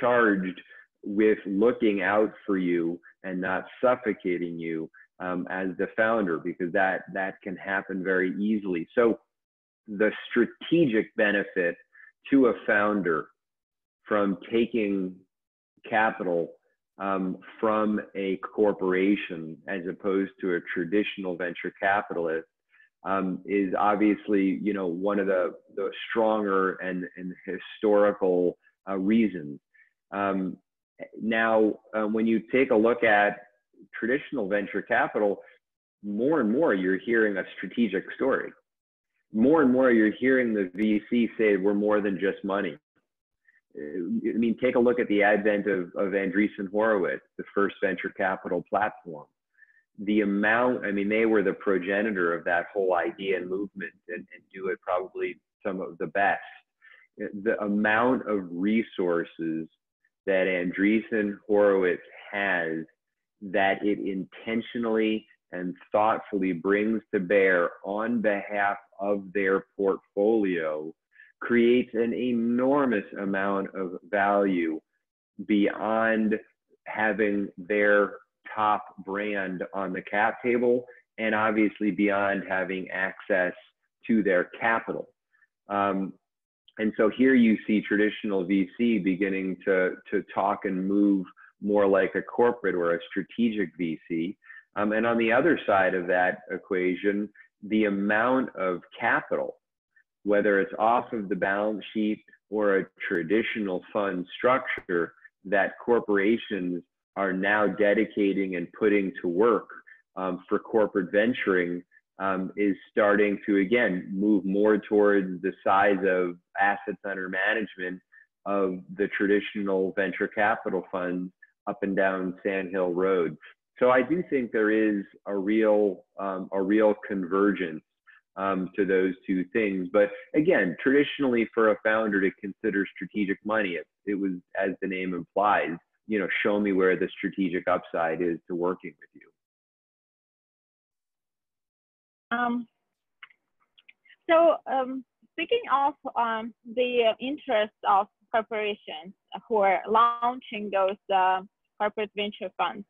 charged with looking out for you and not suffocating you as the founder, because that can happen very easily. So the strategic benefit to a founder from taking capital from a corporation as opposed to a traditional venture capitalist is obviously, you know, one of the stronger and historical reasons. Now, when you take a look at traditional venture capital, more and more you're hearing a strategic story. More and more you're hearing the VC say we're more than just money. I mean, take a look at the advent of Andreessen Horowitz, the first venture capital platform. The amount, I mean, they were the progenitor of that whole idea and movement, and do it probably some of the best. The amount of resources that Andreessen Horowitz has that it intentionally and thoughtfully brings to bear on behalf of their portfolio creates an enormous amount of value beyond having their top brand on the cap table, and obviously beyond having access to their capital. And so here you see traditional VC beginning to talk and move more like a corporate or a strategic VC. And on the other side of that equation, the amount of capital, whether it's off of the balance sheet or a traditional fund structure, that corporations are now dedicating and putting to work for corporate venturing is starting to, again, move more towards the size of assets under management of the traditional venture capital funds up and down Sand Hill Road. So I do think there is a real convergence to those two things. But again, traditionally for a founder to consider strategic money, it was, as the name implies, you know, show me where the strategic upside is to working with you. So speaking of the interest of corporations who are launching those corporate venture funds,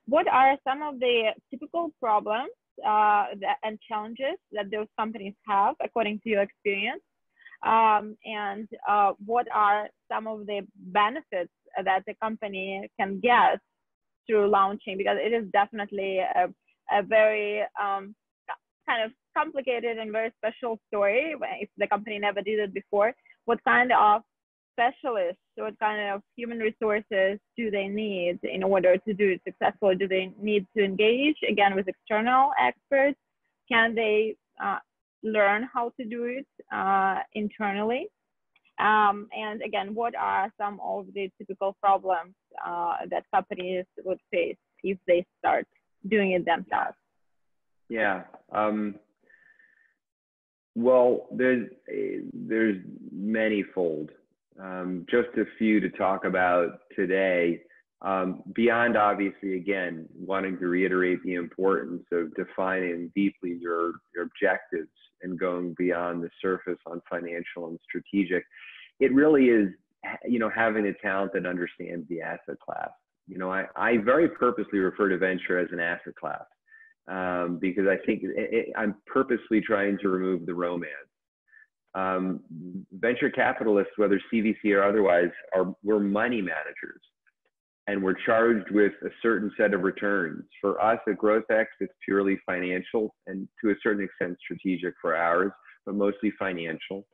what are some of the typical problems and challenges that those companies have, according to your experience? And what are some of the benefits that the company can get through launching? Because it is definitely a very kind of complicated and very special story if the company never did it before. What kind of specialists, what kind of human resources do they need in order to do it successfully? Do they need to engage again with external experts? Can they learn how to do it internally? And again, what are some of the typical problems that companies would face if they start doing it themselves? Yeah. Well, there's manyfold. Just a few to talk about today. Beyond obviously, again, wanting to reiterate the importance of defining deeply your objectives and going beyond the surface on financial and strategic. It really is, having a talent that understands the asset class. I very purposely refer to venture as an asset class because I think I'm purposely trying to remove the romance. Venture capitalists, whether CVC or otherwise, we're money managers, and we're charged with a certain set of returns. For us at GrowthX, it's purely financial and to a certain extent strategic for ours, but mostly financial.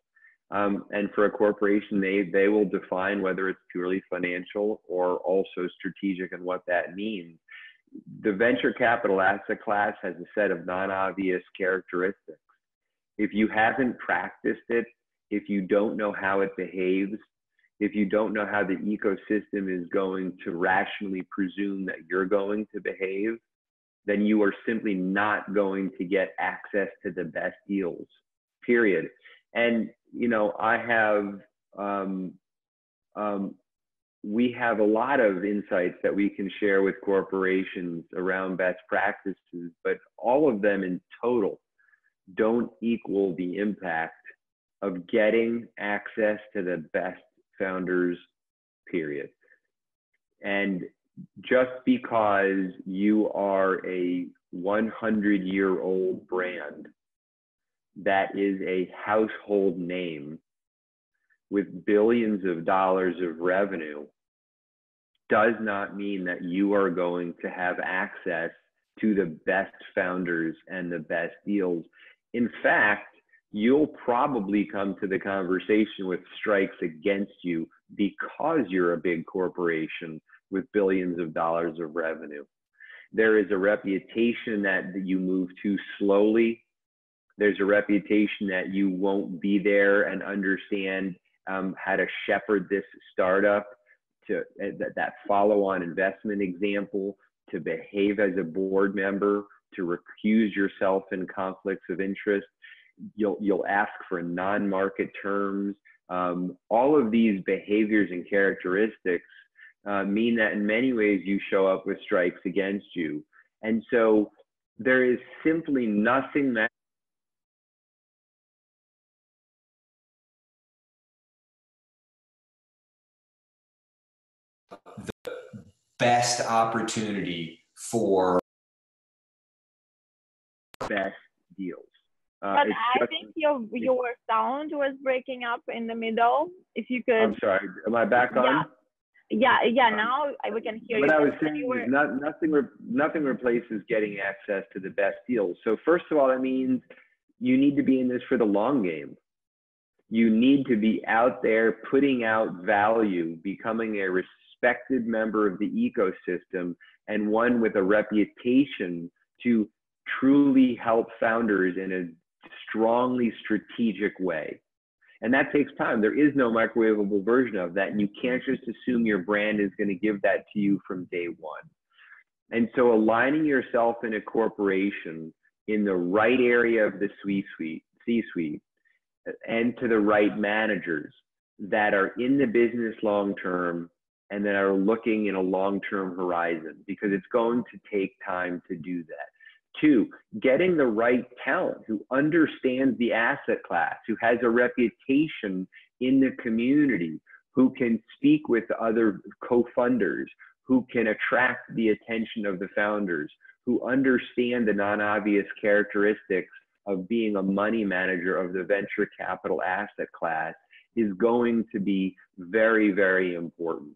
And for a corporation, they will define whether it's purely financial or also strategic and what that means. The venture capital asset class has a set of non-obvious characteristics. If you haven't practiced it, if you don't know how it behaves, if you don't know how the ecosystem is going to rationally presume that you're going to behave, then you are simply not going to get access to the best deals, period. And, we have a lot of insights that we can share with corporations around best practices, but all of them in total don't equal the impact of getting access to the best founders, period. And just because you are a 100-year-old brand that is a household name with billions of dollars of revenue does not mean that you are going to have access to the best founders and the best deals. In fact, you'll probably come to the conversation with strikes against you because you're a big corporation with billions of dollars of revenue. There is a reputation that you move too slowly. There's a reputation that you won't be there and understand how to shepherd this startup, to that follow-on investment example, to behave as a board member, to recuse yourself in conflicts of interest. You'll ask for non-market terms. All of these behaviors and characteristics mean that in many ways you show up with strikes against you. And so there is simply nothing that the best opportunity for best deals. But I think your sound was breaking up in the middle. If you could. I'm sorry. Am I back on? Yeah. Now we can hear you. What I was saying is nothing replaces getting access to the best deals. So first of all, that means you need to be in this for the long game. You need to be out there putting out value, becoming a respected member of the ecosystem, and one with a reputation to truly help founders in a strongly strategic way. And that takes time. There is no microwavable version of that. And you can't just assume your brand is going to give that to you from day one. And so aligning yourself in a corporation in the right area of the C-suite, and to the right managers that are in the business long-term and that are looking in a long-term horizon, because it's going to take time to do that. 2, getting the right talent who understands the asset class, who has a reputation in the community, who can speak with other co-funders, who can attract the attention of the founders, who understand the non-obvious characteristics of being a money manager of the venture capital asset class, is going to be very, very important.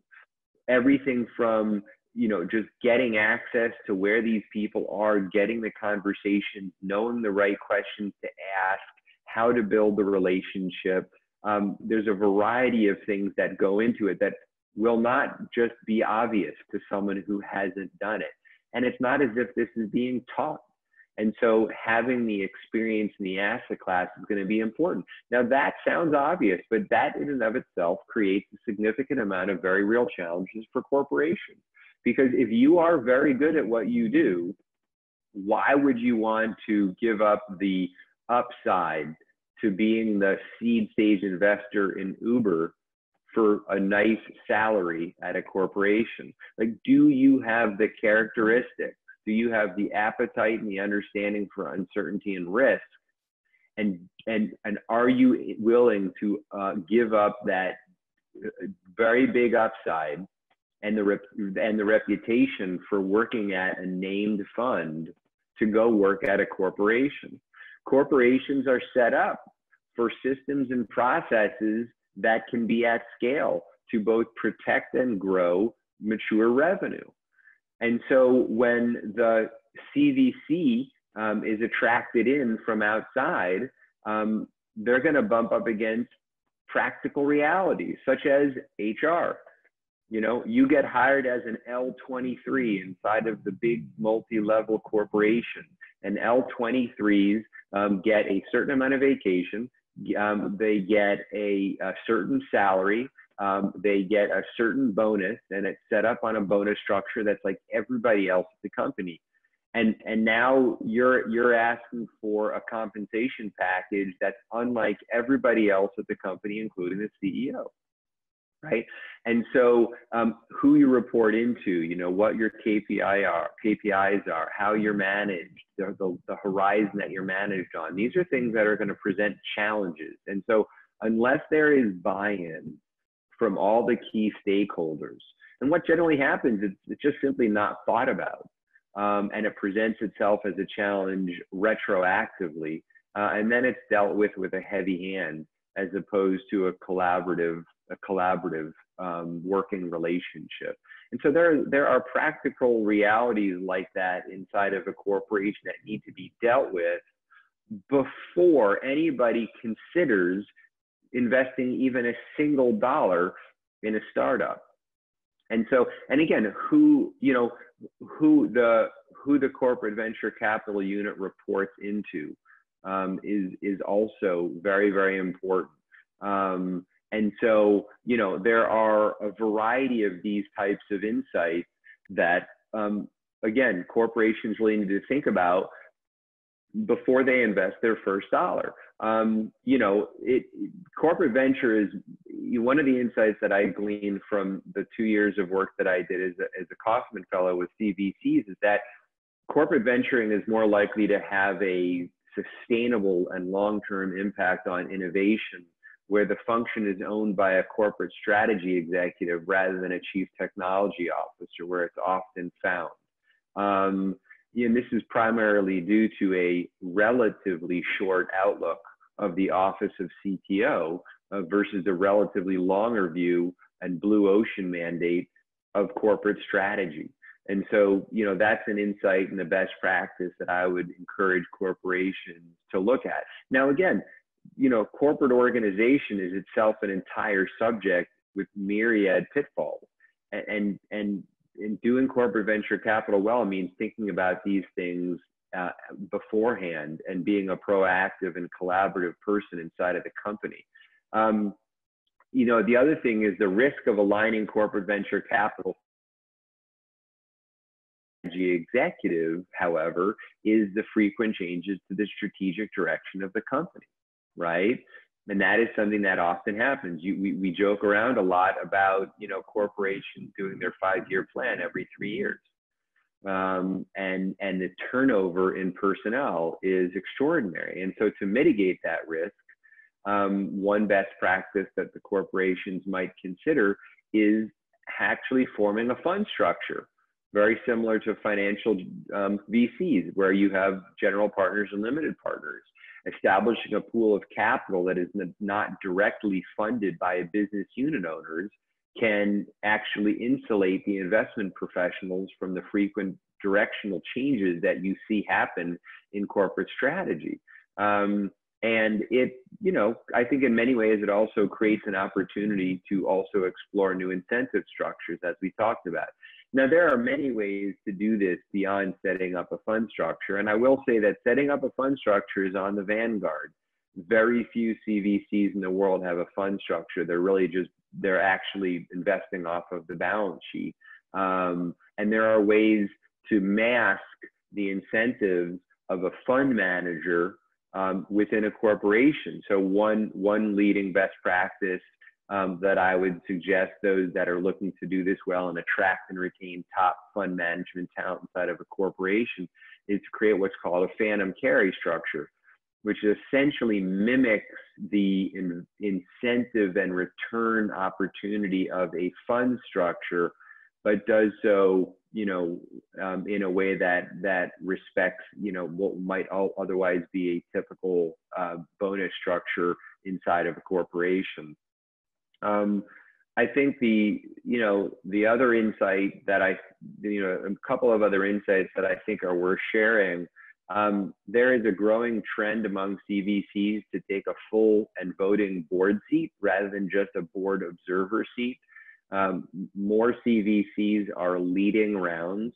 Everything from, you know, just getting access to where these people are, getting the conversations, knowing the right questions to ask, how to build the relationship. There's a variety of things that go into it that will not just be obvious to someone who hasn't done it. And it's not as if this is being taught. And so having the experience in the asset class is going to be important. Now that sounds obvious, but that in and of itself creates a significant amount of very real challenges for corporations. Because if you are very good at what you do, why would you want to give up the upside to being the seed stage investor in Uber for a nice salary at a corporation? Like, do you have the characteristics? Do you have the appetite and the understanding for uncertainty and risk? And are you willing to give up that very big upside and the reputation for working at a named fund to go work at a corporation? Corporations are set up for systems and processes that can be at scale to both protect and grow mature revenue. And so when the CVC is attracted in from outside, they're going to bump up against practical realities, such as HR. You know, you get hired as an L23 inside of the big multi-level corporation, and L23s get a certain amount of vacation. They get a certain salary. They get a certain bonus, and it's set up on a bonus structure that's like everybody else at the company. And now you're asking for a compensation package that's unlike everybody else at the company, including the CEO, right? And so who you report into, you know, what your KPIs are, how you're managed, the horizon that you're managed on. These are things that are going to present challenges. And so unless there is buy-in from all the key stakeholders, and what generally happens, it's just simply not thought about. And it presents itself as a challenge retroactively, and then it's dealt with a heavy hand, as opposed to a collaborative working relationship. And so there are practical realities like that inside of a corporation that need to be dealt with before anybody considers investing even a single dollar in a startup. And so, and again, who the corporate venture capital unit reports into is also very, very important. And so, you know, there are a variety of these types of insights that, again, corporations really need to think about before they invest their first dollar. You know, corporate venture is one of the insights that I gleaned from the 2 years of work that I did as a Kaufman Fellow with CVCs, is that corporate venturing is more likely to have a sustainable and long-term impact on innovation, where the function is owned by a corporate strategy executive rather than a chief technology officer, where it's often found. And this is primarily due to a relatively short outlook of the office of CTO versus a relatively longer view and blue ocean mandate of corporate strategy. And so, you know, that's an insight and the best practice that I would encourage corporations to look at. Now, again, you know, corporate organization is itself an entire subject with myriad pitfalls. And doing corporate venture capital well means thinking about these things beforehand and being a proactive and collaborative person inside of the company. You know, the other thing is the risk of aligning corporate venture capital executive, however, is the frequent changes to the strategic direction of the company, right? And that is something that often happens. We joke around a lot about, you know, corporations doing their 5-year plan every 3 years. And the turnover in personnel is extraordinary. And so to mitigate that risk, one best practice that the corporations might consider is actually forming a fund structure, very similar to financial VCs, where you have general partners and limited partners. Establishing a pool of capital that is not directly funded by business unit owners can actually insulate the investment professionals from the frequent directional changes that you see happen in corporate strategy. And it, I think in many ways, it also creates an opportunity to also explore new incentive structures, as we talked about. Now, there are many ways to do this beyond setting up a fund structure. And I will say that setting up a fund structure is on the vanguard. Very few CVCs in the world have a fund structure. They're actually investing off of the balance sheet. And there are ways to mask the incentives of a fund manager within a corporation. So one leading best practice that I would suggest those that are looking to do this well and attract and retain top fund management talent inside of a corporation is to create what's called a phantom carry structure, which essentially mimics the incentive and return opportunity of a fund structure, but does so, in a way that respects, what might otherwise be a typical bonus structure inside of a corporation. I think the other insight that a couple of other insights that I think are worth sharing. There is a growing trend among CVCs to take a full and voting board seat rather than just a board observer seat. More CVCs are leading rounds.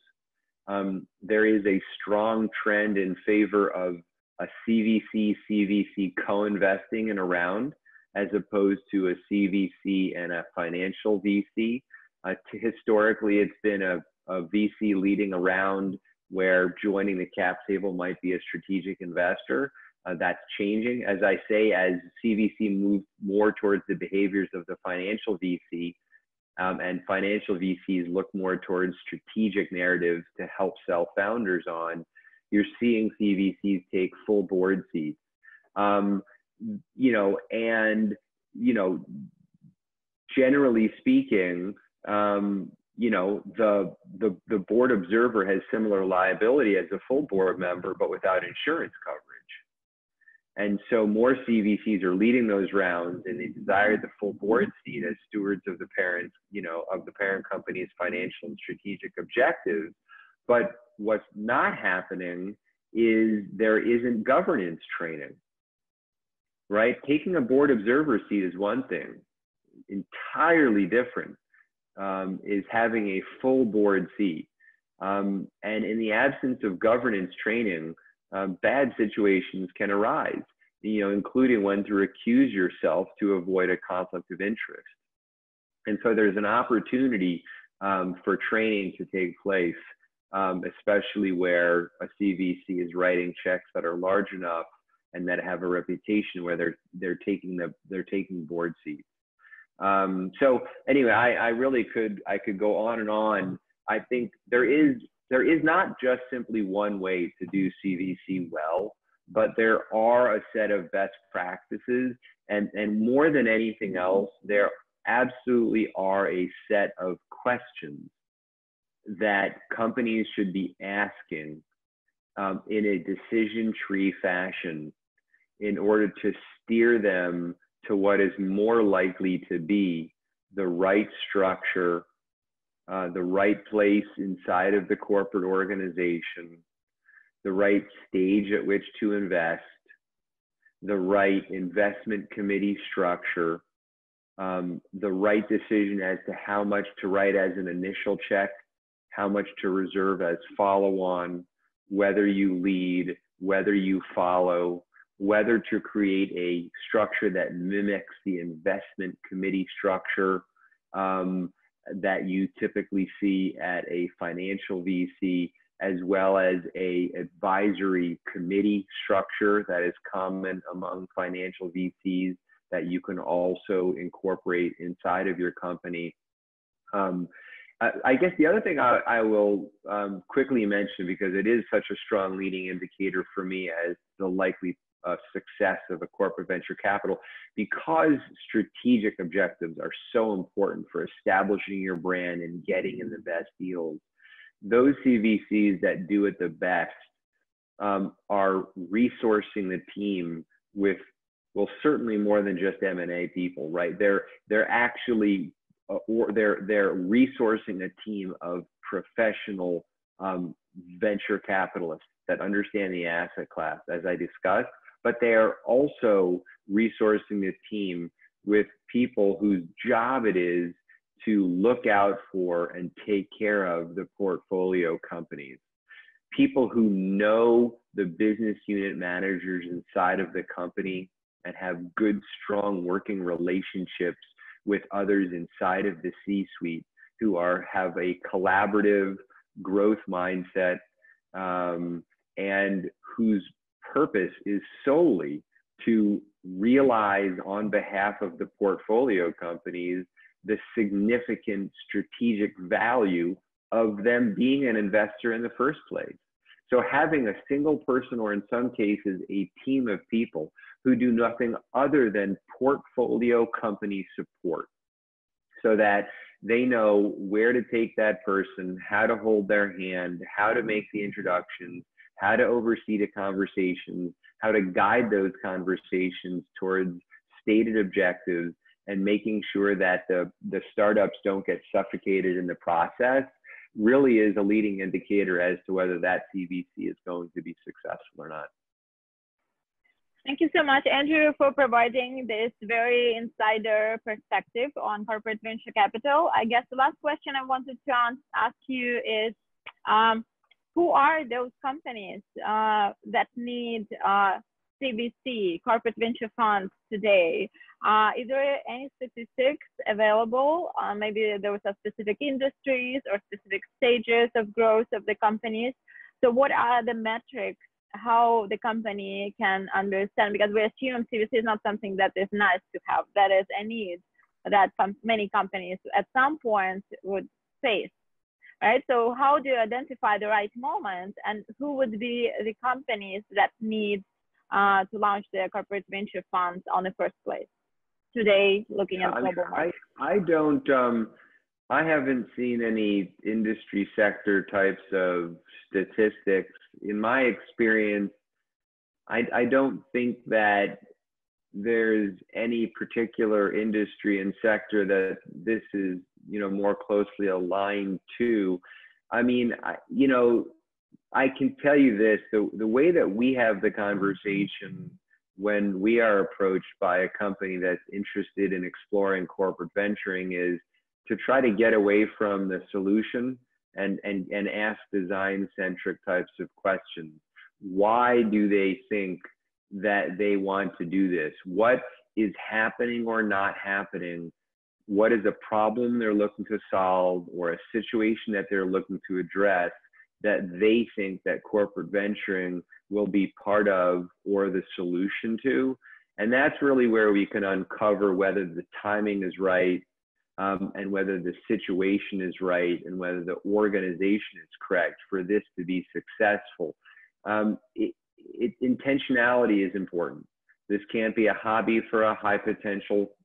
There is a strong trend in favor of a CVC co-investing in a round, as opposed to a CVC and a financial VC. Historically, it's been a VC leading a round where joining the cap table might be a strategic investor. That's changing. As I say, as CVC moves more towards the behaviors of the financial VC, and financial VCs look more towards strategic narratives to help sell founders on, you're seeing CVCs take full board seats. Generally speaking, the board observer has similar liability as a full board member, but without insurance coverage. And so more CVCs are leading those rounds, and they desire the full board seat as stewards of the parent, of the parent company's financial and strategic objectives. But what's not happening is there isn't governance training, right? Taking a board observer seat is one thing. Entirely different is having a full board seat. And in the absence of governance training, bad situations can arise, including when to recuse yourself to avoid a conflict of interest. And so there's an opportunity for training to take place, especially where a CVC is writing checks that are large enough and that have a reputation where they're taking board seats. So anyway, I could go on and on. I think there is not just simply one way to do CVC well, but there are a set of best practices, and more than anything else, there absolutely are a set of questions that companies should be asking in a decision tree fashion in order to steer them to what is more likely to be the right structure, the right place inside of the corporate organization, the right stage at which to invest, the right investment committee structure, the right decision as to how much to write as an initial check, how much to reserve as follow-on, whether you lead, whether you follow, whether to create a structure that mimics the investment committee structure that you typically see at a financial VC, as well as a advisory committee structure that is common among financial VCs that you can also incorporate inside of your company. I guess the other thing I will quickly mention, because it is such a strong leading indicator for me as the likely success of a corporate venture capital, because strategic objectives are so important for establishing your brand and getting in the best deals. Those CVCs that do it the best are resourcing the team with, well, certainly more than just M&A people, right? They're actually they're resourcing a team of professional venture capitalists that understand the asset class, as I discussed, but they are also resourcing the team with people whose job it is to look out for and take care of the portfolio companies. People who know the business unit managers inside of the company and have good, strong working relationships with others inside of the C-suite, who have a collaborative growth mindset, and whose purpose is solely to realize on behalf of the portfolio companies the significant strategic value of them being an investor in the first place. So having a single person, or in some cases a team of people who do nothing other than portfolio company support, so that they know where to take that person, how to hold their hand, how to make the introductions, how to oversee the conversations, how to guide those conversations towards stated objectives, and making sure that the startups don't get suffocated in the process, really is a leading indicator as to whether that CVC is going to be successful or not. Thank you so much, Andrew, for providing this very insider perspective on corporate venture capital. I guess the last question I wanted to ask you is, who are those companies that need CVC, corporate venture funds today? Is there any statistics available? Maybe there was a specific industries or specific stages of growth of the companies. So what are the metrics, how the company can understand? Because we assume CVC is not something that is nice to have, that is a need that many companies at some point would face, right? So how do you identify the right moment, and who would be the companies that need to launch their corporate venture funds on the first place today, looking at global markets? I haven't seen any industry sector types of statistics. In my experience, I don't think that there's any particular industry and sector that this is, more closely aligned to. I mean, I can tell you this, the way that we have the conversation when we are approached by a company that's interested in exploring corporate venturing is to try to get away from the solution and ask design-centric types of questions. Why do they think that they want to do this? What is happening or not happening? What is a problem they're looking to solve, or a situation that they're looking to address that they think that corporate venturing will be part of or the solution to? And that's really where we can uncover whether the timing is right, and whether the situation is right, and whether the organization is correct for this to be successful. Intentionality is important. This can't be a hobby for a high potential.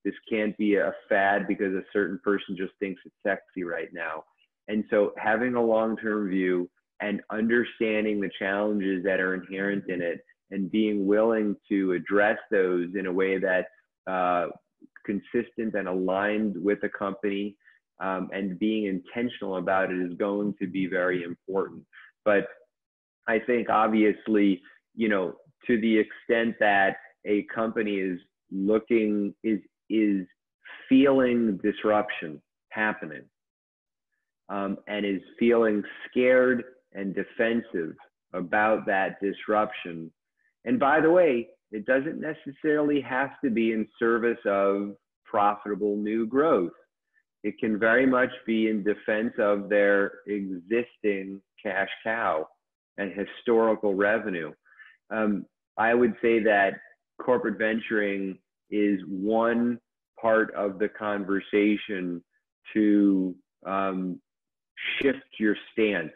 This can't be a fad because a certain person just thinks it's sexy right now. And so having a long-term view and understanding the challenges that are inherent in it, and being willing to address those in a way that's consistent and aligned with the company, and being intentional about it, is going to be very important. But I think obviously, to the extent that a company is feeling disruption happening, and is feeling scared and defensive about that disruption. And by the way, it doesn't necessarily have to be in service of profitable new growth. It can very much be in defense of their existing cash cow and historical revenue. I would say that corporate venturing is one part of the conversation to shift your stance.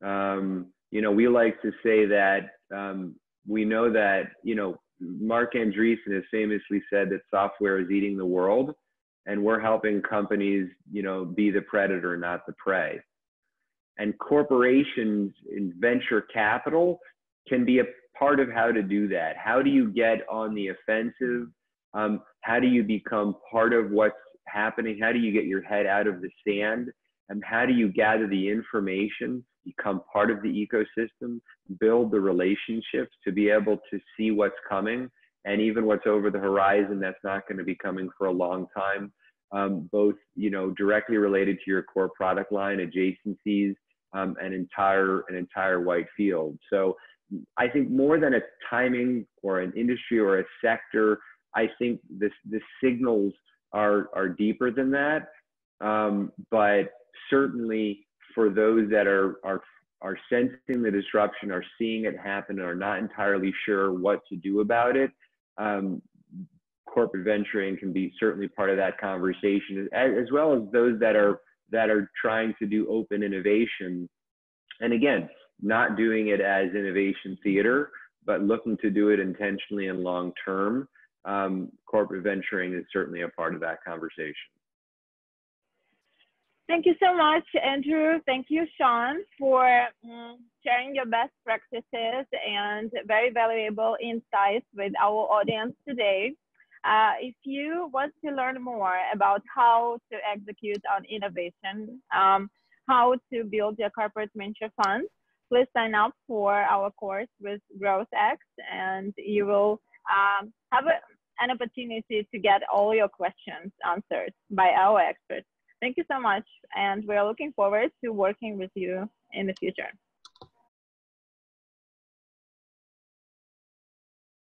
We like to say that we know that, you know, Mark Andreessen has famously said that software is eating the world, and we're helping companies, you know, be the predator, not the prey. And corporations in venture capital can be a part of how to do that. How do you get on the offensive? How do you become part of what's happening? How do you get your head out of the sand? And how do you gather the information, become part of the ecosystem, build the relationships to be able to see what's coming and even what's over the horizon that's not going to be coming for a long time, both, you know, directly related to your core product line, adjacencies, an entire white field. So I think more than a timing or an industry or a sector, I think the signals are deeper than that. But certainly for those that are sensing the disruption, are seeing it happen, and are not entirely sure what to do about it, corporate venturing can be certainly part of that conversation, as well as those that are trying to do open innovation. And again, not doing it as innovation theater, but looking to do it intentionally and long term. Corporate venturing is certainly a part of that conversation. Thank you so much, Andrew. Thank you, Sean, for sharing your best practices and very valuable insights with our audience today. If you want to learn more about how to execute on innovation, how to build your corporate venture fund, please sign up for our course with GrowthX, and you will have an opportunity to get all your questions answered by our experts. Thank you so much, and we're looking forward to working with you in the future.